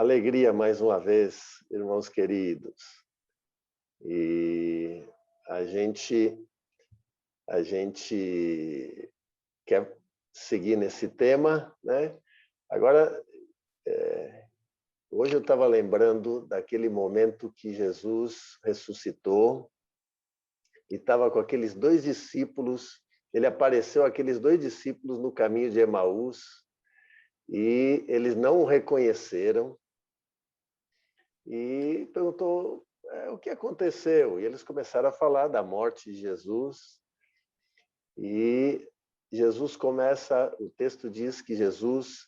Alegria mais uma vez, irmãos queridos. E a gente quer seguir nesse tema, né? Agora, hoje eu estava lembrando daquele momento que Jesus ressuscitou e estava com aqueles dois discípulos. Ele apareceu àqueles dois discípulos no caminho de Emaús e eles não o reconheceram. E perguntou o que aconteceu. E eles começaram a falar da morte de Jesus. E Jesus começa, o texto diz que Jesus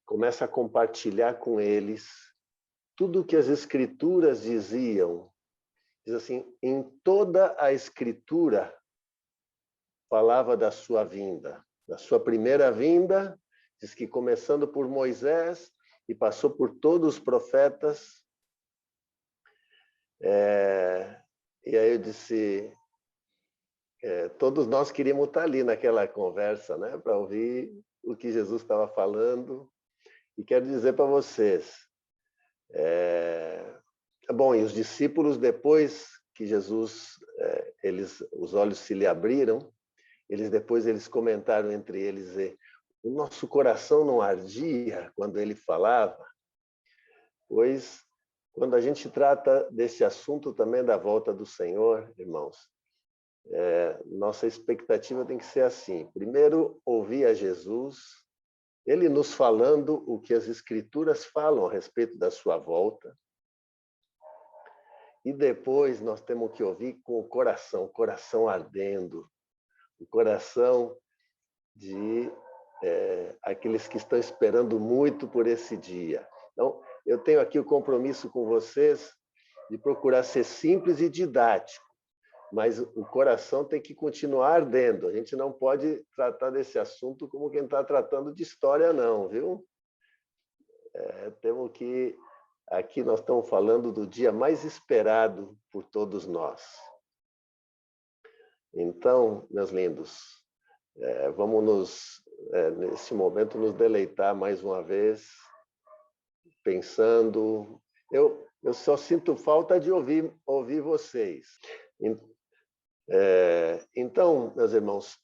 começa a compartilhar com eles tudo o que as Escrituras diziam. Diz assim, em toda a Escritura falava da sua vinda, da sua primeira vinda. Diz que começando por Moisés e passou por todos os profetas. E aí eu disse, todos nós queríamos estar ali naquela conversa, né, para ouvir o que Jesus estava falando. E quero dizer para vocês, bom, e os discípulos, depois que Jesus, os olhos se lhe abriram, eles comentaram entre eles, o nosso coração não ardia quando ele falava, pois quando a gente trata desse assunto também da volta do Senhor, irmãos, nossa expectativa tem que ser assim. Primeiro, ouvir a Jesus, ele nos falando o que as Escrituras falam a respeito da sua volta. E depois nós temos que ouvir com o coração ardendo, o coração de aqueles que estão esperando muito por esse dia. Então, eu tenho aqui o compromisso com vocês de procurar ser simples e didático, mas o coração tem que continuar ardendo. A gente não pode tratar desse assunto como quem está tratando de história, não, viu? Temos que... Aqui nós estamos falando do dia mais esperado por todos nós. Então, meus lindos, vamos nesse momento nos deleitar mais uma vez, pensando. Eu só sinto falta de ouvir vocês. Então, meus irmãos,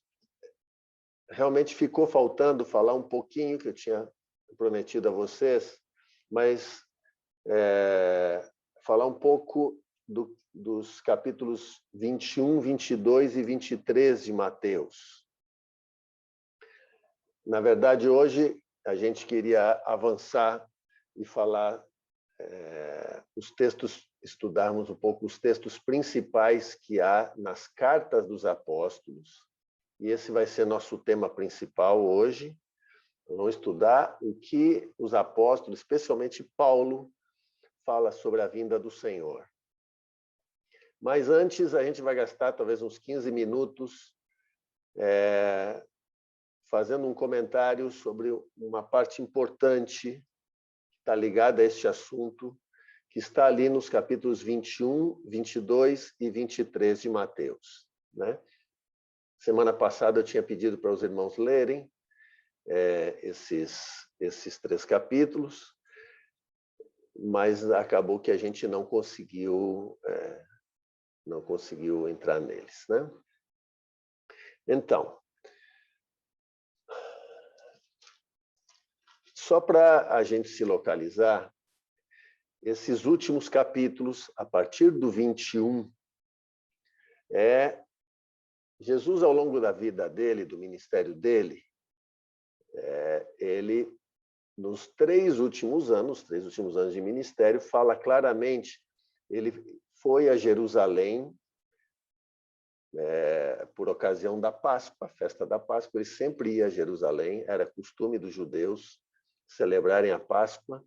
realmente ficou faltando falar um pouquinho que eu tinha prometido a vocês, mas falar um pouco dos capítulos 21, 22 e 23 de Mateus. Na verdade, hoje a gente queria avançar e falar os textos, estudarmos um pouco os textos principais que há nas cartas dos apóstolos. E esse vai ser nosso tema principal hoje. Vamos estudar o que os apóstolos, especialmente Paulo, fala sobre a vinda do Senhor. Mas antes, a gente vai gastar talvez uns 15 minutos fazendo um comentário sobre uma parte importante que está ligada a este assunto, que está ali nos capítulos 21, 22 e 23 de Mateus, né? Semana passada eu tinha pedido para os irmãos lerem esses 3 capítulos, mas acabou que a gente não conseguiu entrar neles, né? Então, só para a gente se localizar, esses últimos capítulos, a partir do 21, Jesus, ao longo da vida dele, do ministério dele, ele, nos 3 últimos anos de ministério, fala claramente, ele foi a Jerusalém por ocasião da Páscoa, a festa da Páscoa. Ele sempre ia a Jerusalém, era costume dos judeus celebrarem a Páscoa.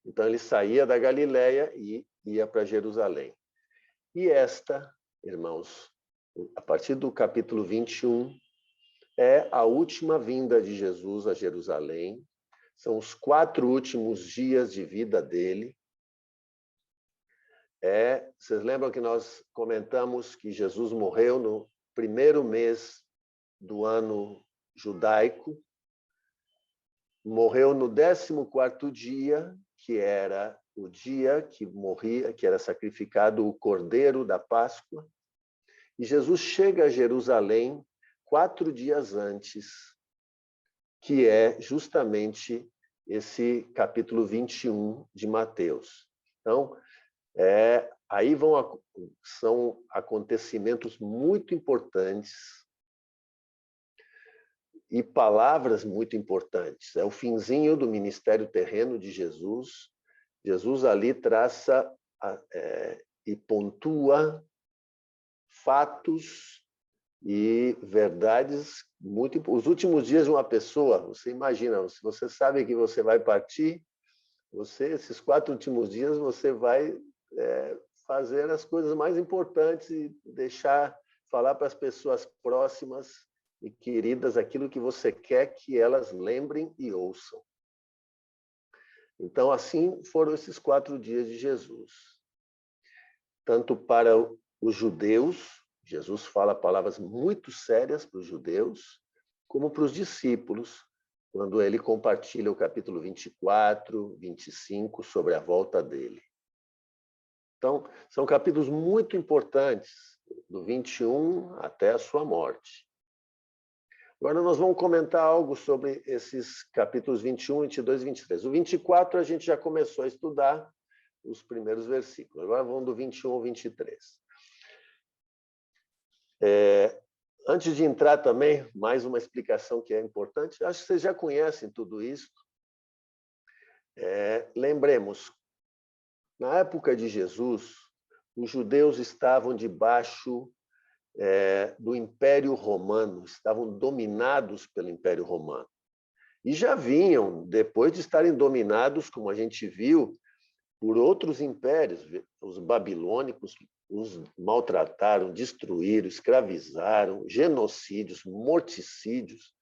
Então, ele saía da Galileia e ia para Jerusalém. E esta, irmãos, a partir do capítulo 21, é a última vinda de Jesus a Jerusalém. São os 4 últimos dias de vida dele. Vocês lembram que nós comentamos que Jesus morreu no primeiro mês do ano judaico, morreu no 14º dia, que era o dia que morria, que era sacrificado o cordeiro da Páscoa, e Jesus chega a Jerusalém 4 dias antes, que é justamente esse capítulo 21 de Mateus. Então, aí são acontecimentos muito importantes e palavras muito importantes. É o finzinho do ministério terreno de Jesus. Jesus ali traça e pontua fatos e verdades muito. Os últimos dias de uma pessoa, você imagina, se você sabe que você vai partir, esses 4 últimos dias, você vai fazer as coisas mais importantes e falar para as pessoas próximas e queridas aquilo que você quer que elas lembrem e ouçam. Então, assim foram esses 4 dias de Jesus. Tanto para os judeus, Jesus fala palavras muito sérias para os judeus, como para os discípulos, quando ele compartilha o capítulo 24, 25, sobre a volta dele. Então, são capítulos muito importantes, do 21 até a sua morte. Agora nós vamos comentar algo sobre esses capítulos 21, 22 e 23. O 24 a gente já começou a estudar os primeiros versículos. Agora vamos do 21 ao 23. Antes de entrar também, mais uma explicação que é importante. Acho que vocês já conhecem tudo isso. Lembremos, na época de Jesus, os judeus estavam debaixo do Império Romano, estavam dominados pelo Império Romano. E já vinham, depois de estarem dominados, como a gente viu, por outros impérios. Os babilônicos os maltrataram, destruíram, escravizaram, genocídios, morticídios.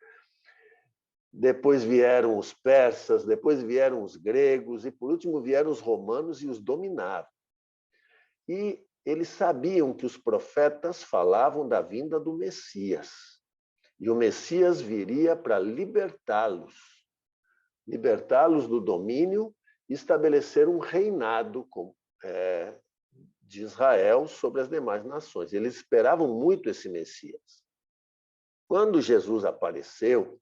Depois vieram os persas, depois vieram os gregos, e por último vieram os romanos e os dominaram. E eles sabiam que os profetas falavam da vinda do Messias. E o Messias viria para libertá-los do domínio e estabelecer um reinado de Israel sobre as demais nações. Eles esperavam muito esse Messias. Quando Jesus apareceu,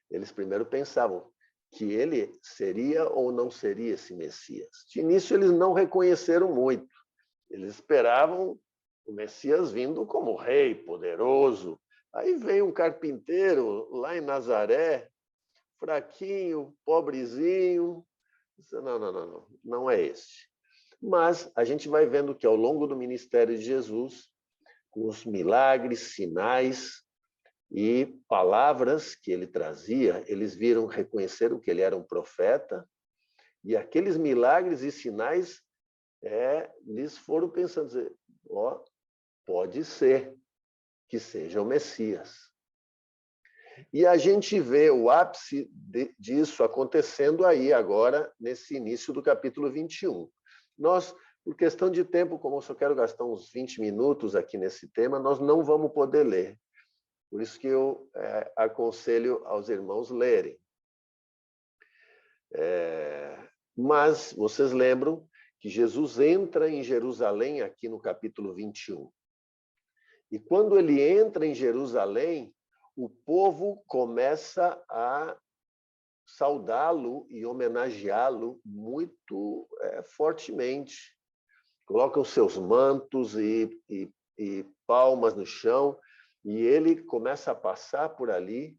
eles primeiro pensavam que ele seria ou não seria esse Messias. De início, eles não reconheceram muito. Eles esperavam o Messias vindo como rei poderoso. Aí veio um carpinteiro lá em Nazaré, fraquinho, pobrezinho. Não é este. Mas a gente vai vendo que ao longo do ministério de Jesus, com os milagres, sinais e palavras que ele trazia, eles reconheceram que ele era um profeta, e aqueles milagres e sinais eles foram pensando, pode ser que seja o Messias. E a gente vê o ápice disso acontecendo aí agora, nesse início do capítulo 21. Nós, por questão de tempo, como eu só quero gastar uns 20 minutos aqui nesse tema, nós não vamos poder ler. Por isso que eu aconselho aos irmãos lerem. Mas vocês lembram que Jesus entra em Jerusalém aqui no capítulo 21. E quando ele entra em Jerusalém, o povo começa a saudá-lo e homenageá-lo muito fortemente. Colocam seus mantos e palmas no chão, e ele começa a passar por ali,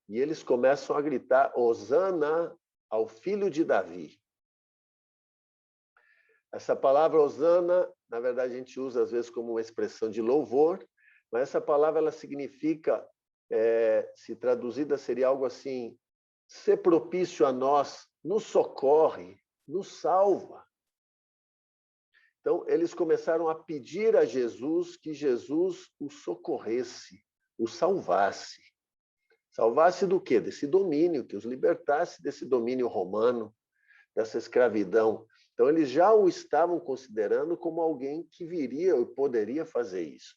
e eles começam a gritar: Hosana ao filho de Davi. Essa palavra Hosana, na verdade, a gente usa às vezes como uma expressão de louvor, mas essa palavra ela significa, se traduzida, seria algo assim: ser propício a nós, nos socorre, nos salva. Então, eles começaram a pedir a Jesus que Jesus o socorresse, o salvasse. Salvasse do quê? Desse domínio, que os libertasse desse domínio romano, dessa escravidão. Então, eles já o estavam considerando como alguém que viria e poderia fazer isso.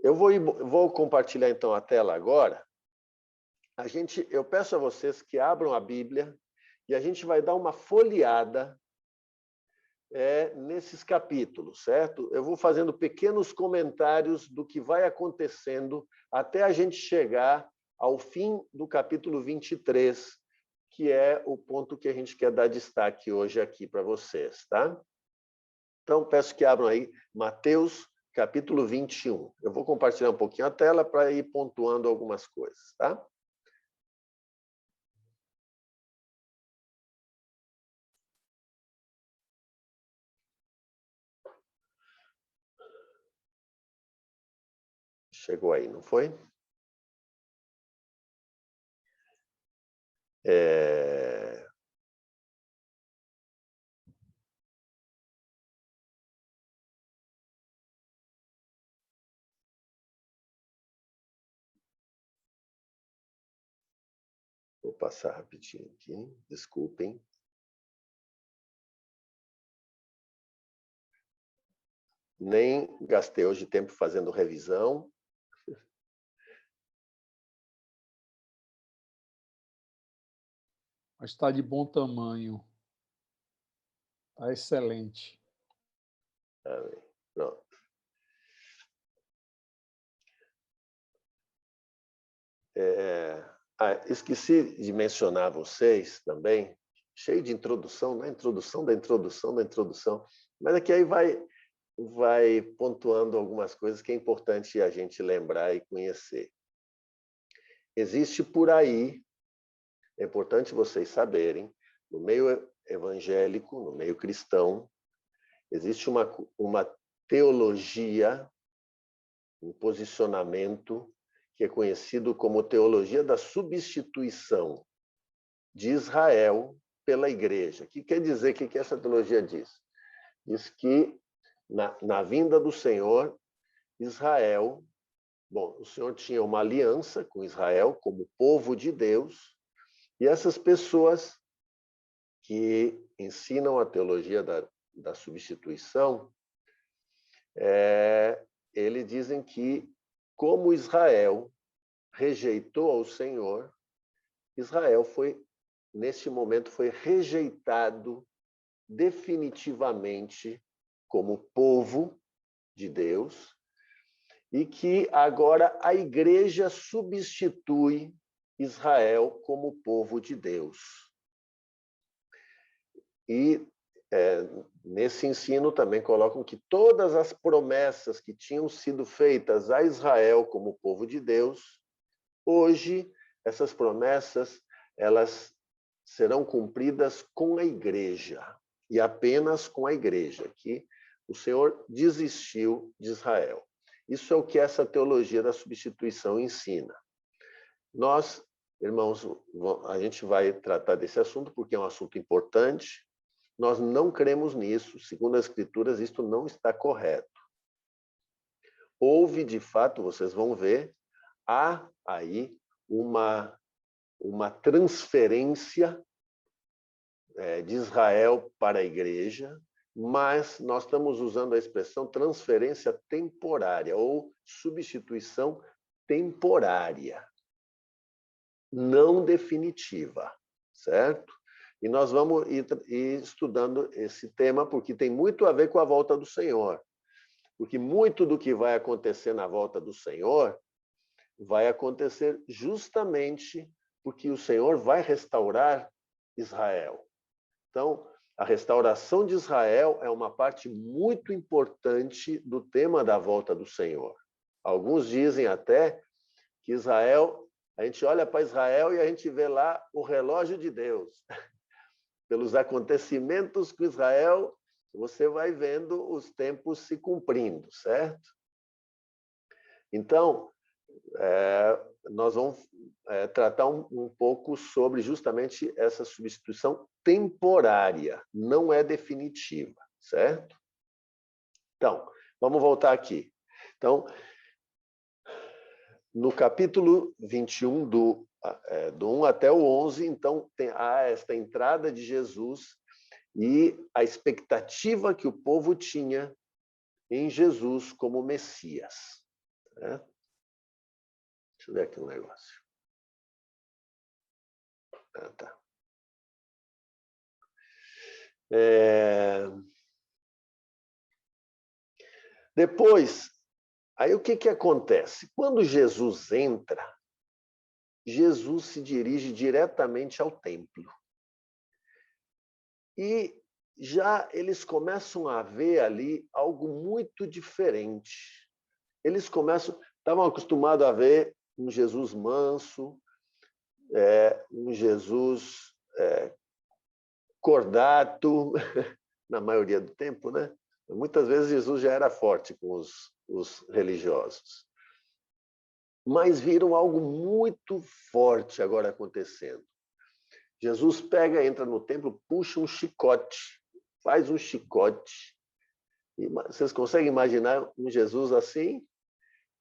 Eu vou compartilhar, então, a tela agora. eu peço a vocês que abram a Bíblia e a gente vai dar uma folheada nesses capítulos, certo? Eu vou fazendo pequenos comentários do que vai acontecendo até a gente chegar ao fim do capítulo 23, que é o ponto que a gente quer dar destaque hoje aqui para vocês, tá? Então, peço que abram aí Mateus, capítulo 21. Eu vou compartilhar um pouquinho a tela para ir pontuando algumas coisas, tá? Chegou aí, não foi? Vou passar rapidinho aqui, desculpem. Nem gastei hoje tempo fazendo revisão. Mas está de bom tamanho. Está excelente. Pronto. Esqueci de mencionar a vocês também, cheio de introdução, na introdução da introdução da introdução, mas aqui aí vai pontuando algumas coisas que é importante a gente lembrar e conhecer. Existe por aí, é importante vocês saberem, no meio evangélico, no meio cristão, existe uma teologia, um posicionamento que é conhecido como teologia da substituição de Israel pela igreja. O que quer dizer? O que essa teologia diz? Diz que na vinda do Senhor, Israel, bom, o Senhor tinha uma aliança com Israel como povo de Deus, e essas pessoas que ensinam a teologia da substituição, eles dizem que, como Israel rejeitou ao Senhor, Israel nesse momento, foi rejeitado definitivamente como povo de Deus, e que agora a igreja substitui Israel como povo de Deus. E nesse ensino também colocam que todas as promessas que tinham sido feitas a Israel como povo de Deus, hoje essas promessas elas serão cumpridas com a igreja, e apenas com a igreja, que o Senhor desistiu de Israel. Isso é o que essa teologia da substituição ensina. Nós, irmãos, a gente vai tratar desse assunto porque é um assunto importante. Nós não cremos nisso. Segundo as Escrituras, isto não está correto. Houve, de fato, vocês vão ver, há aí uma transferência de Israel para a igreja, mas nós estamos usando a expressão transferência temporária ou substituição temporária, não definitiva, certo? E nós vamos ir estudando esse tema porque tem muito a ver com a volta do Senhor. Porque muito do que vai acontecer na volta do Senhor vai acontecer justamente porque o Senhor vai restaurar Israel. Então, a restauração de Israel é uma parte muito importante do tema da volta do Senhor. Alguns dizem até que Israel, a gente olha para Israel e a gente vê lá o relógio de Deus. Pelos acontecimentos com Israel, você vai vendo os tempos se cumprindo, certo? Então, nós vamos tratar um pouco sobre justamente essa substituição temporária, não é definitiva, certo? Então, vamos voltar aqui. Então, no capítulo 21, do 1 até o 11, então, há esta entrada de Jesus e a expectativa que o povo tinha em Jesus como Messias. Deixa eu ver aqui um negócio. Ah, tá. Depois, aí o que acontece? Quando Jesus entra, Jesus se dirige diretamente ao templo. E já eles começam a ver ali algo muito diferente. Eles estavam acostumados a ver um Jesus manso, um Jesus cordato, na maioria do tempo, né? Muitas vezes Jesus já era forte com os religiosos. Mas viram algo muito forte agora acontecendo. Jesus entra no templo, puxa um chicote, faz um chicote. E vocês conseguem imaginar um Jesus assim?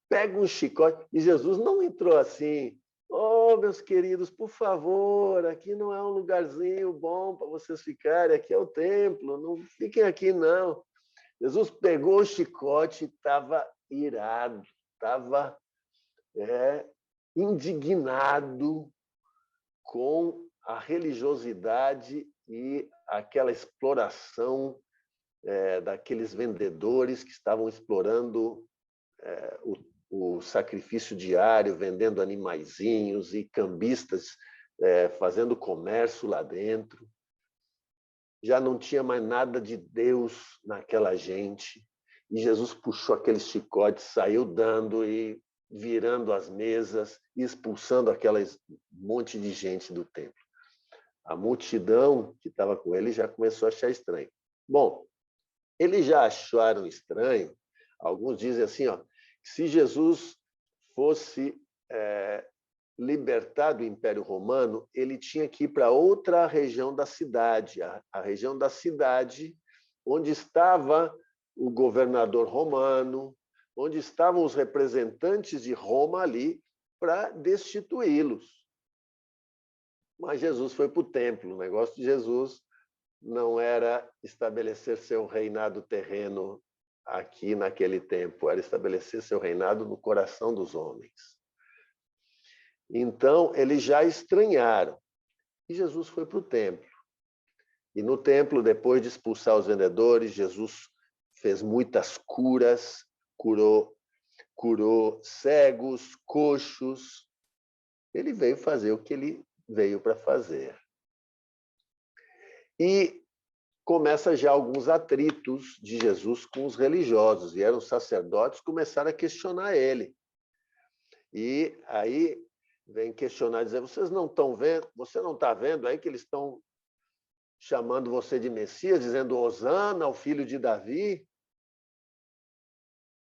Pega um chicote, e Jesus não entrou assim. Oh, meus queridos, por favor, aqui não é um lugarzinho bom para vocês ficarem, aqui é o templo, não fiquem aqui, não. Jesus pegou o chicote e estava irado, estava indignado com a religiosidade e aquela exploração daqueles vendedores que estavam explorando o sacrifício diário, vendendo animaizinhos e cambistas fazendo comércio lá dentro. Já não tinha mais nada de Deus naquela gente. E Jesus puxou aquele chicote, saiu dando e virando as mesas e expulsando aquele monte de gente do templo. A multidão que estava com ele já começou a achar estranho. Bom, eles já acharam estranho. Alguns dizem assim, ó, que se Jesus fosse libertar do Império Romano, ele tinha que ir para outra região da cidade, a região da cidade onde estava o governador romano, onde estavam os representantes de Roma ali, para destituí-los. Mas Jesus foi para o templo. O negócio de Jesus não era estabelecer seu reinado terreno aqui naquele tempo, era estabelecer seu reinado no coração dos homens. Então, eles já estranharam. E Jesus foi para o templo. E no templo, depois de expulsar os vendedores, Jesus fez muitas curas, curou cegos, coxos. Ele veio fazer o que ele veio para fazer. E começa já alguns atritos de Jesus com os religiosos. E eram sacerdotes, começaram a questionar ele. E aí vem questionar, dizer, vocês não estão vendo, você não está vendo aí que eles estão chamando você de Messias, dizendo Hosana, ao filho de Davi?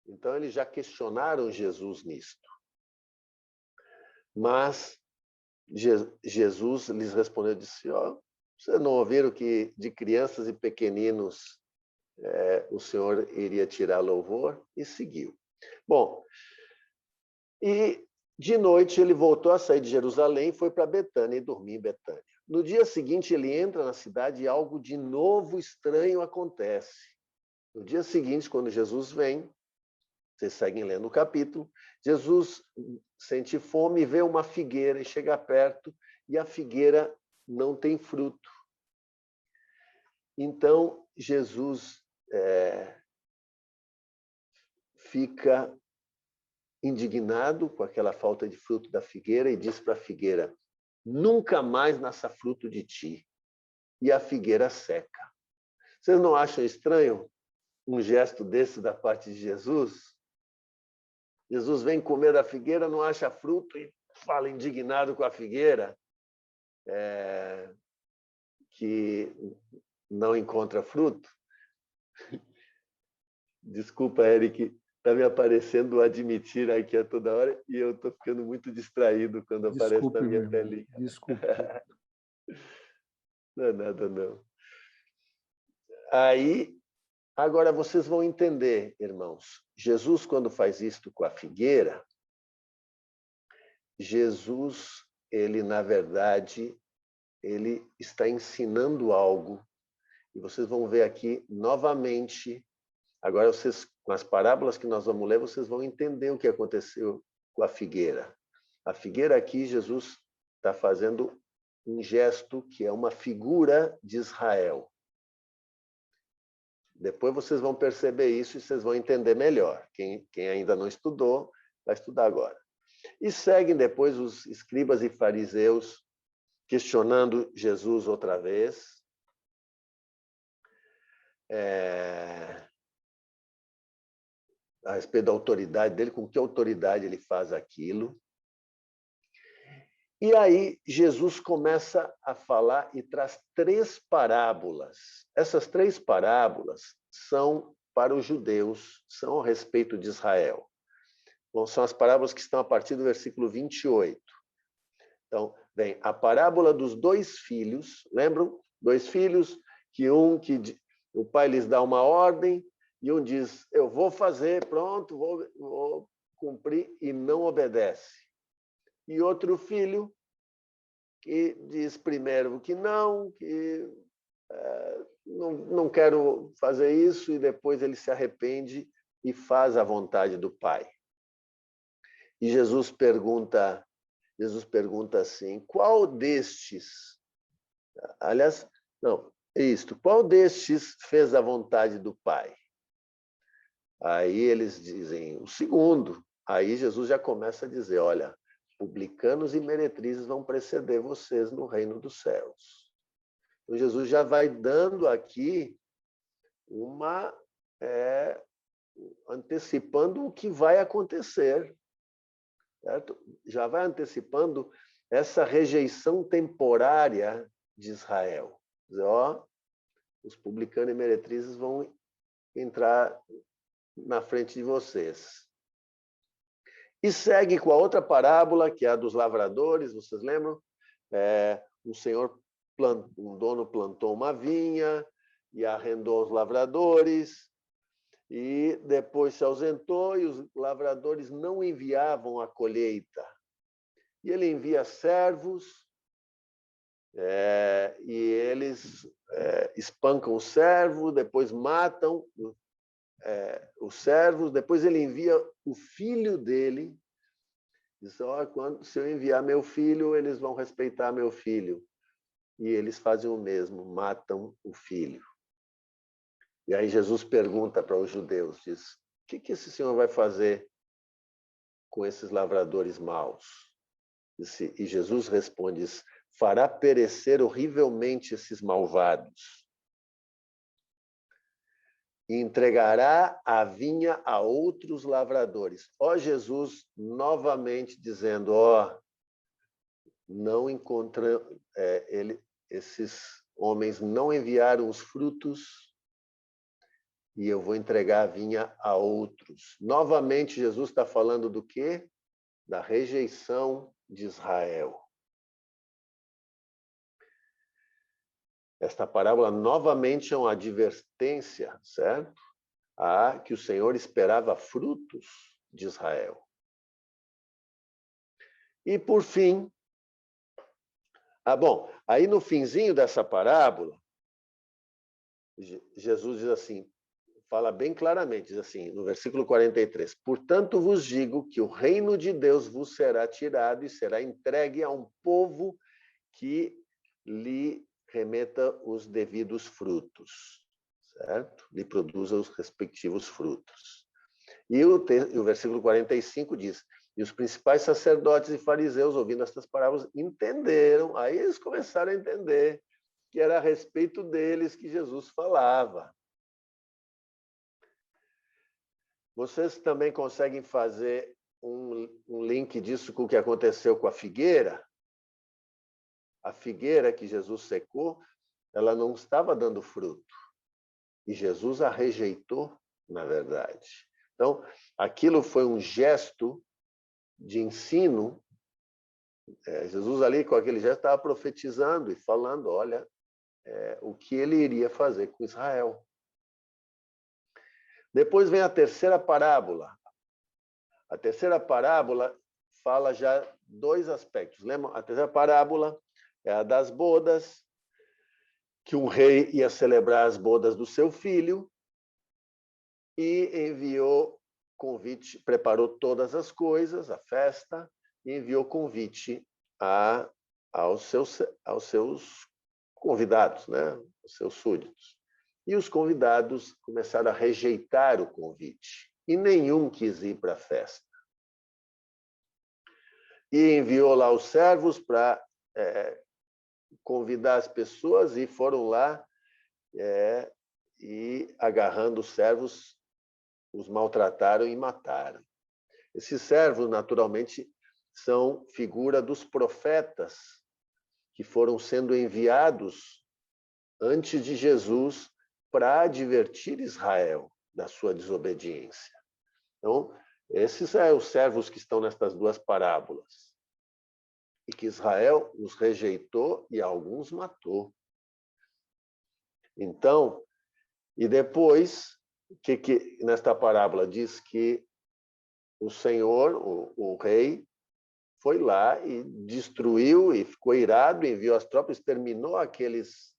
Então, eles já questionaram Jesus nisto. Mas Jesus lhes respondeu, disse, ó, vocês não ouviram que de crianças e pequeninos o Senhor iria tirar louvor? E seguiu. Bom, e de noite ele voltou a sair de Jerusalém e foi para Betânia e dormir em Betânia. No dia seguinte ele entra na cidade e algo de novo estranho acontece. No dia seguinte, quando Jesus vem, vocês seguem lendo o capítulo, Jesus sente fome e vê uma figueira e chega perto e a figueira não tem fruto. Então Jesus fica indignado com aquela falta de fruto da figueira e diz para a figueira, nunca mais nasça fruto de ti. E a figueira seca. Vocês não acham estranho um gesto desse da parte de Jesus? Jesus vem comer da figueira, não acha fruto e fala indignado com a figueira, que não encontra fruto. Desculpa, Eric, está me aparecendo o admitir aqui a toda hora e eu estou ficando muito distraído quando aparece na minha telinha. Desculpe. Não é nada, não. Aí, agora vocês vão entender, irmãos. Jesus, quando faz isto com a figueira, Jesus, ele, na verdade, ele está ensinando algo. E vocês vão ver aqui novamente. Agora, vocês, com as parábolas que nós vamos ler, vocês vão entender o que aconteceu com a figueira. A figueira aqui, Jesus está fazendo um gesto que é uma figura de Israel. Depois vocês vão perceber isso e vocês vão entender melhor. Quem ainda não estudou, vai estudar agora. E seguem depois os escribas e fariseus questionando Jesus outra vez. A respeito da autoridade dele, com que autoridade ele faz aquilo. E aí Jesus começa a falar e traz 3 parábolas. Essas 3 parábolas são para os judeus, são a respeito de Israel. Bom, são as parábolas que estão a partir do versículo 28. Então, vem a parábola dos 2 filhos, lembram? 2 filhos, que o pai lhes dá uma ordem, e um diz, eu vou fazer, pronto, vou cumprir, e não obedece. E outro filho que diz primeiro que não quero fazer isso, e depois ele se arrepende e faz a vontade do pai. E Jesus pergunta assim, qual destes, aliás, não, é isto, qual destes fez a vontade do pai? Aí eles dizem, o segundo. Aí Jesus já começa a dizer, olha, publicanos e meretrizes vão preceder vocês no reino dos céus. Então, Jesus já vai dando aqui antecipando o que vai acontecer, certo? Já vai antecipando essa rejeição temporária de Israel. Dizer, os publicanos e meretrizes vão entrar na frente de vocês. E segue com a outra parábola, que é a dos lavradores, vocês lembram? Um dono plantou uma vinha e arrendou aos lavradores, e depois se ausentou, e os lavradores não enviavam a colheita. E ele envia servos, e eles espancam o servo, depois matam os servos, depois ele envia o filho dele, diz, se eu enviar meu filho, eles vão respeitar meu filho. E eles fazem o mesmo, matam o filho. E aí Jesus pergunta para os judeus, diz, o que esse senhor vai fazer com esses lavradores maus? E Jesus responde, diz, fará perecer horrivelmente esses malvados. E entregará a vinha a outros lavradores. Jesus novamente dizendo, não encontra, esses homens não enviaram os frutos, e eu vou entregar a vinha a outros. Novamente, Jesus está falando do quê? Da rejeição de Israel. Esta parábola novamente é uma advertência, certo? Que o Senhor esperava frutos de Israel. E por fim, aí no finzinho dessa parábola, Jesus diz assim, fala bem claramente, diz assim, no versículo 43, portanto vos digo que o reino de Deus vos será tirado e será entregue a um povo que lhe remeta os devidos frutos, certo? Lhe produza os respectivos frutos. E o versículo 45 diz, e os principais sacerdotes e fariseus, ouvindo estas parábolas, entenderam, aí eles começaram a entender que era a respeito deles que Jesus falava. Vocês também conseguem fazer um link disso com o que aconteceu com a figueira? A figueira que Jesus secou, ela não estava dando fruto. E Jesus a rejeitou, na verdade. Então, aquilo foi um gesto de ensino. Jesus ali, com aquele gesto, estava profetizando e falando, olha, o que ele iria fazer com Israel. Depois vem a terceira parábola. A terceira parábola fala já 2 aspectos. Lembra? A terceira parábola é a das bodas, que um rei ia celebrar as bodas do seu filho e enviou convite, preparou todas as coisas, a festa, e enviou convite aos seus convidados, né? Os seus súditos. E os convidados começaram a rejeitar o convite, e nenhum quis ir para a festa. E enviou lá os servos para convidar as pessoas, e foram lá e, agarrando os servos, os maltrataram e mataram. Esses servos, naturalmente, são figura dos profetas que foram sendo enviados antes de Jesus para advertir Israel da sua desobediência. Então, esses são os servos que estão nestas duas parábolas. E que Israel os rejeitou e alguns matou. Então, e depois, que nesta parábola diz que o Senhor, o rei, foi lá e destruiu e ficou irado, enviou as tropas, exterminou aqueles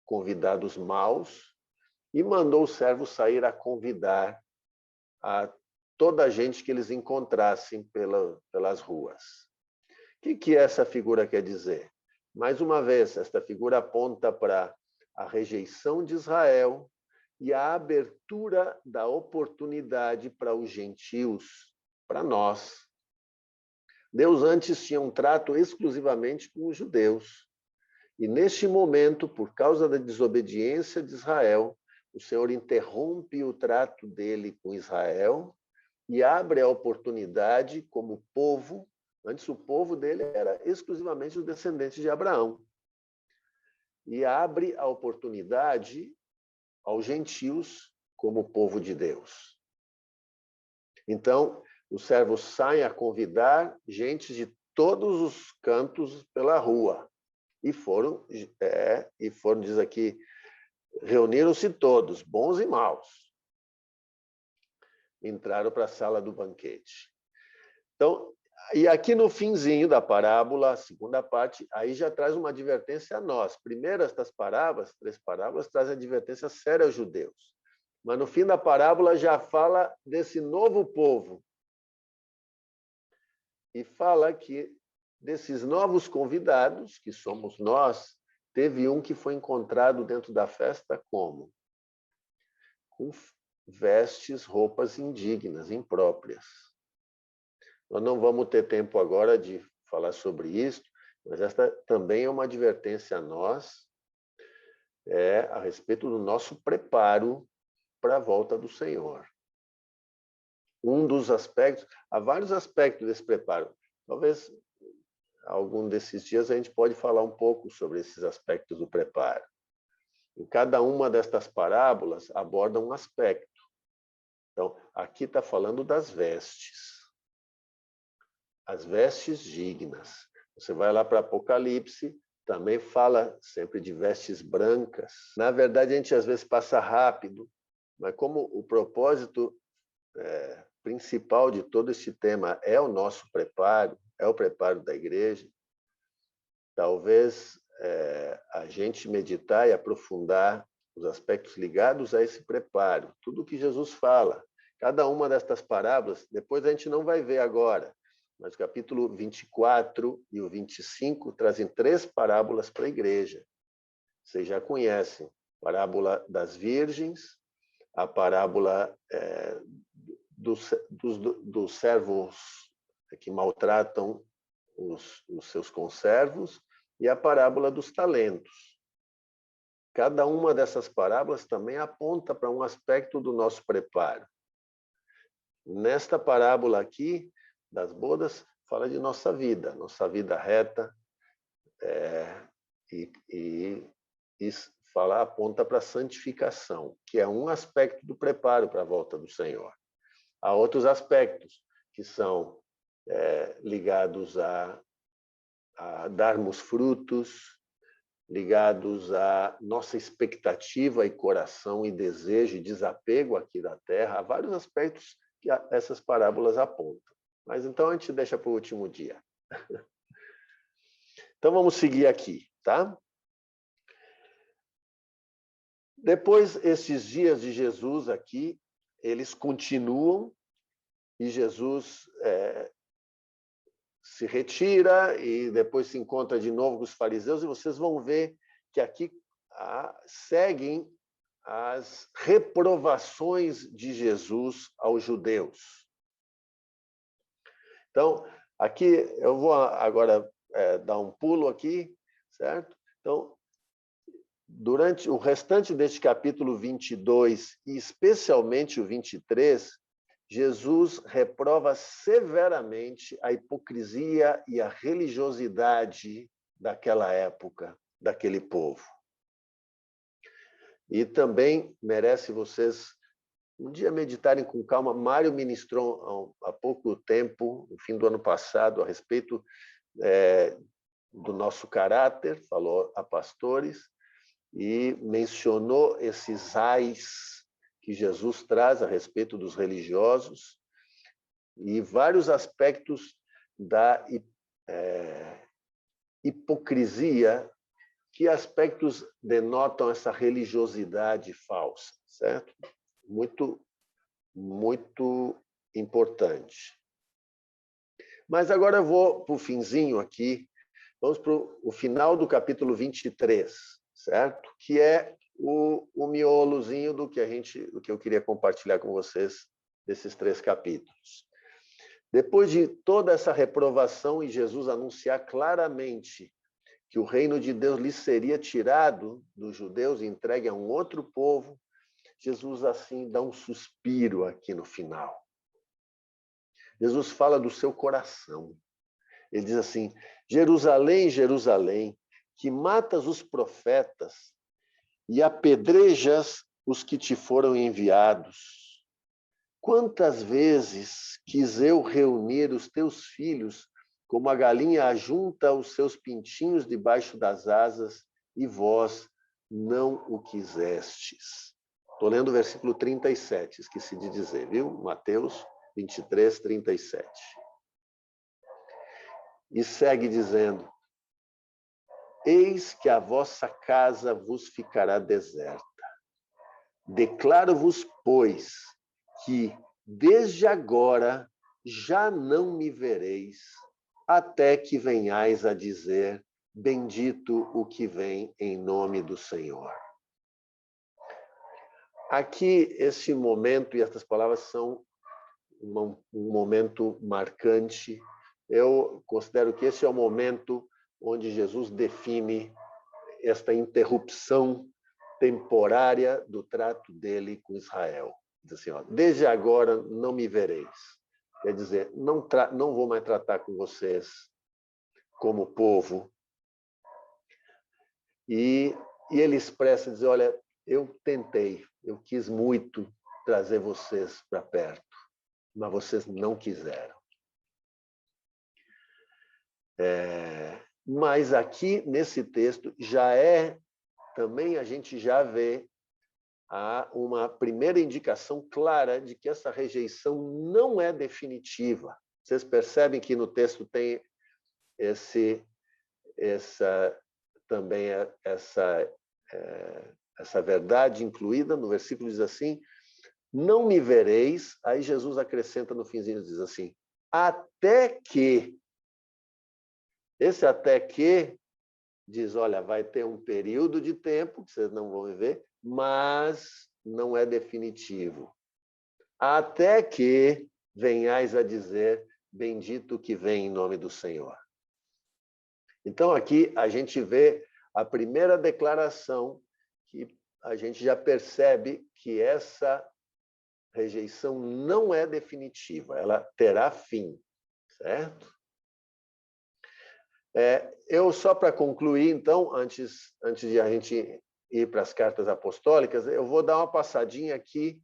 convidados maus e mandou os servos sair a convidar a toda a gente que eles encontrassem pelas ruas. O que essa figura quer dizer? Mais uma vez, esta figura aponta para a rejeição de Israel e a abertura da oportunidade para os gentios, para nós. Deus antes tinha um trato exclusivamente com os judeus. E neste momento, por causa da desobediência de Israel, o Senhor interrompe o trato dele com Israel e abre a oportunidade como povo. Antes o povo dele era exclusivamente os descendentes de Abraão. E abre a oportunidade aos gentios como povo de Deus. Então, os servos saem a convidar gente de todos os cantos pela rua. E foram, diz aqui, reuniram-se todos, bons e maus. Entraram para a sala do banquete. Então, e aqui no finzinho da parábola, a segunda parte, aí já traz uma advertência a nós. Primeiro, estas parábolas, 3 parábolas, trazem advertência séria aos judeus. Mas no fim da parábola já fala desse novo povo. E fala que desses novos convidados, que somos nós, teve um que foi encontrado dentro da festa como? Com vestes, roupas indignas, impróprias. Nós não vamos ter tempo agora de falar sobre isso, mas esta também é uma advertência a nós, a respeito do nosso preparo para a volta do Senhor. Um dos aspectos, há vários aspectos desse preparo. Talvez algum desses dias a gente pode falar um pouco sobre esses aspectos do preparo. Em cada uma destas parábolas aborda um aspecto. Então, aqui está falando das vestes. As vestes dignas. Você vai lá para Apocalipse, também fala sempre de vestes brancas. Na verdade, a gente às vezes passa rápido, mas como o propósito principal de todo esse tema é o nosso preparo, é o preparo da igreja, talvez a gente meditar e aprofundar os aspectos ligados a esse preparo, tudo o que Jesus fala. Cada uma destas parábolas, depois a gente não vai ver agora, mas o capítulo 24 e o 25 trazem 3 parábolas para a igreja. Vocês já conhecem. A parábola das virgens, a parábola dos servos que maltratam os seus conservos e a parábola dos talentos. Cada uma dessas parábolas também aponta para um aspecto do nosso preparo. Nesta parábola aqui, das bodas, fala de nossa vida reta, e aponta para a santificação, que é um aspecto do preparo para a volta do Senhor. Há outros aspectos que são ligados a darmos frutos, ligados à nossa expectativa e coração e desejo e desapego aqui da terra. Há vários aspectos que essas parábolas apontam. Mas então a gente deixa para o último dia. Então vamos seguir aqui, tá? Depois, esses dias de Jesus aqui, eles continuam e Jesus se retira e depois se encontra de novo com os fariseus, e vocês vão ver que aqui seguem as reprovações de Jesus aos judeus. Então, aqui eu vou agora dar um pulo aqui, certo? Então, durante o restante deste capítulo 22, e especialmente o 23, Jesus reprova severamente a hipocrisia e a religiosidade daquela época, daquele povo. E também merece vocês um dia meditarem com calma. Mário ministrou há pouco tempo, no fim do ano passado, a respeito do nosso caráter, falou a pastores, e mencionou esses ais que Jesus traz a respeito dos religiosos e vários aspectos da hipocrisia, que aspectos denotam essa religiosidade falsa, certo? Muito, muito importante. Mas agora eu vou para o finzinho aqui, vamos para o final do capítulo 23, certo? Que é o miolozinho do que eu queria compartilhar com vocês desses 3 capítulos. Depois de toda essa reprovação e Jesus anunciar claramente que o reino de Deus lhe seria tirado dos judeus e entregue a um outro povo, Jesus assim dá um suspiro aqui no final. Jesus fala do seu coração. Ele diz assim: Jerusalém, Jerusalém, que matas os profetas e apedrejas os que te foram enviados. Quantas vezes quis eu reunir os teus filhos, como a galinha ajunta os seus pintinhos debaixo das asas, e vós não o quisestes. Estou lendo o versículo 37, esqueci de dizer, viu? Mateus 23, 37. E segue dizendo: eis que a vossa casa vos ficará deserta. Declaro-vos, pois, que desde agora já não me vereis, até que venhais a dizer: bendito o que vem em nome do Senhor. Aqui, esse momento e estas palavras são um momento marcante. Eu considero que esse é o momento onde Jesus define esta interrupção temporária do trato dele com Israel. Diz assim, desde agora não me vereis. Quer dizer, não vou mais tratar com vocês como povo. E ele expressa, diz, olha, eu tentei, eu quis muito trazer vocês para perto, mas vocês não quiseram. Mas aqui, nesse texto, também a gente já vê uma primeira indicação clara de que essa rejeição não é definitiva. Vocês percebem que no texto tem também essa verdade incluída. No versículo diz assim: não me vereis, aí Jesus acrescenta no finzinho, diz assim, até que. Esse até que diz, olha, vai ter um período de tempo que vocês não vão viver, mas não é definitivo. Até que venhais a dizer, bendito que vem em nome do Senhor. Então, aqui a gente vê a primeira declaração que a gente já percebe que essa rejeição não é definitiva, ela terá fim, certo? Eu, só para concluir, então, antes de a gente ir para as cartas apostólicas, eu vou dar uma passadinha aqui,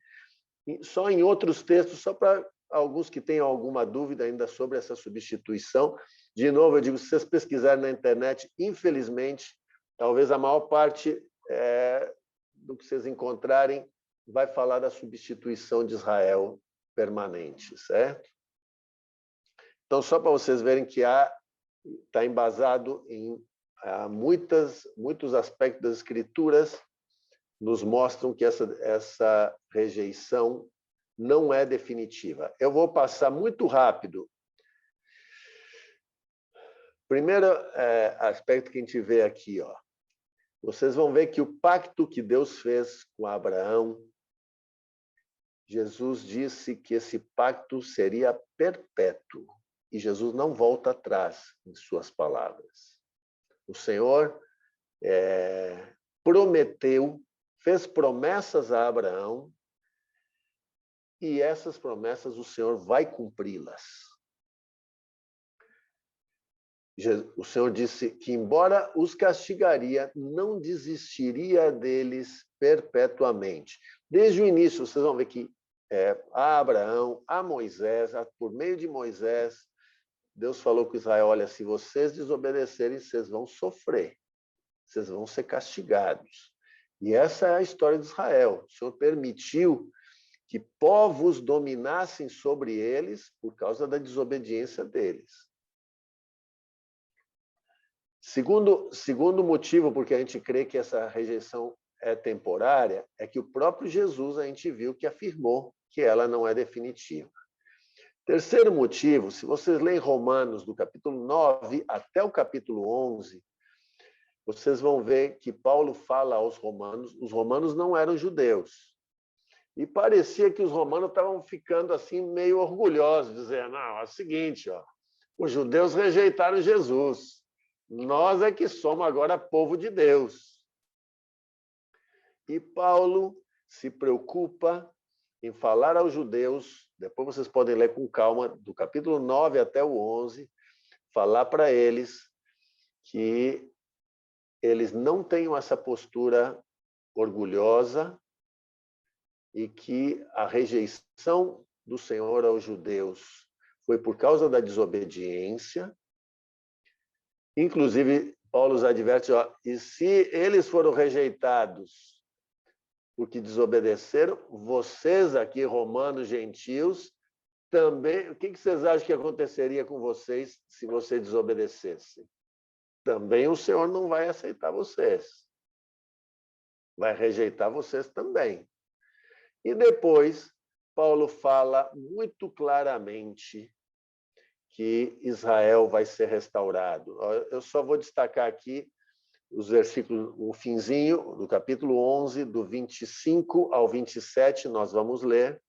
só em outros textos, só para alguns que tenham alguma dúvida ainda sobre essa substituição. De novo, eu digo, se vocês pesquisarem na internet, infelizmente, talvez a maior parte do que vocês encontrarem vai falar da substituição de Israel permanente, certo? Então, só para vocês verem que está embasado em muitos aspectos das Escrituras, nos mostram que essa rejeição não é definitiva. Eu vou passar muito rápido primeiro aspecto que a gente vê aqui, ó, vocês vão ver que o pacto que Deus fez com Abraão, Jesus disse que esse pacto seria perpétuo. E Jesus não volta atrás em suas palavras. O Senhor prometeu, fez promessas a Abraão, e essas promessas o Senhor vai cumpri-las. O Senhor disse que, embora os castigaria, não desistiria deles perpetuamente. Desde o início, vocês vão ver que a Abraão, a Moisés, por meio de Moisés, Deus falou com Israel, olha, se vocês desobedecerem, vocês vão sofrer, vocês vão ser castigados. E essa é a história de Israel. O Senhor permitiu que povos dominassem sobre eles por causa da desobediência deles. Segundo motivo porque a gente crê que essa rejeição é temporária, é que o próprio Jesus a gente viu que afirmou que ela não é definitiva. Terceiro motivo, se vocês lerem Romanos, do capítulo 9 até o capítulo 11, vocês vão ver que Paulo fala aos romanos, os romanos não eram judeus. E parecia que os romanos estavam ficando assim meio orgulhosos, dizendo, não, é o seguinte, ó, os judeus rejeitaram Jesus, nós é que somos agora povo de Deus. E Paulo se preocupa em falar aos judeus, depois vocês podem ler com calma, do capítulo 9 até o 11, falar para eles que eles não tenham essa postura orgulhosa e que a rejeição do Senhor aos judeus foi por causa da desobediência. Inclusive, Paulo os adverte, ó, e se eles foram rejeitados porque desobedeceram, vocês aqui, romanos, gentios, também, o que vocês acham que aconteceria com vocês se vocês desobedecessem? Também o Senhor não vai aceitar vocês. Vai rejeitar vocês também. E depois, Paulo fala muito claramente que Israel vai ser restaurado. Eu só vou destacar aqui os versículos, o finzinho do capítulo 11, do 25 ao 27, nós vamos ler,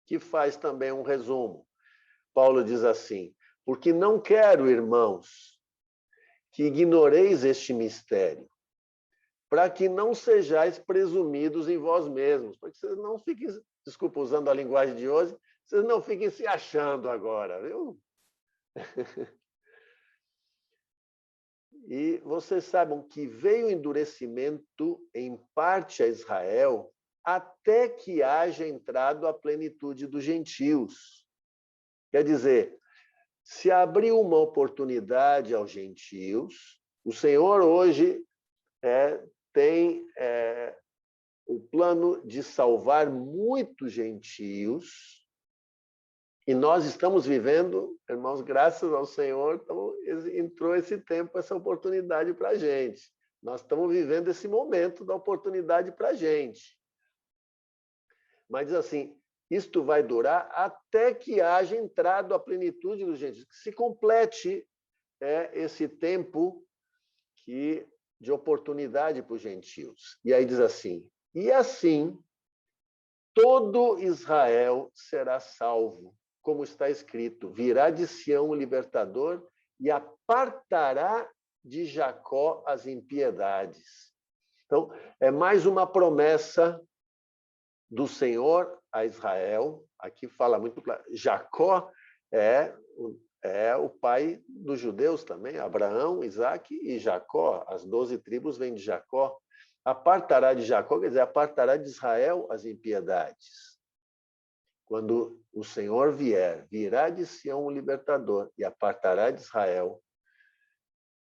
que faz também um resumo. Paulo diz assim, porque não quero, irmãos, que ignoreis este mistério, para que não sejais presumidos em vós mesmos, para que vocês não fiquem, desculpa, usando a linguagem de hoje, vocês não fiquem se achando agora, viu? E vocês sabem que veio o endurecimento em parte a Israel até que haja entrado a plenitude dos gentios. Quer dizer, se abriu uma oportunidade aos gentios, o Senhor hoje tem o plano de salvar muitos gentios, e nós estamos vivendo, irmãos, graças ao Senhor, então, entrou esse tempo, essa oportunidade para a gente. Nós estamos vivendo esse momento da oportunidade para a gente. Mas diz assim, isto vai durar até que haja entrado a plenitude dos gentios, que se complete esse tempo de oportunidade para os gentios. E aí diz assim, e assim todo Israel será salvo, como está escrito, virá de Sião o libertador e apartará de Jacó as impiedades. Então, é mais uma promessa do Senhor a Israel. Aqui fala muito claro. Jacó é o pai dos judeus também, Abraão, Isaque e Jacó. As 12 tribos vêm de Jacó. Apartará de Jacó, quer dizer, apartará de Israel as impiedades. Quando o Senhor vier, virá de Sião o libertador e apartará de Israel.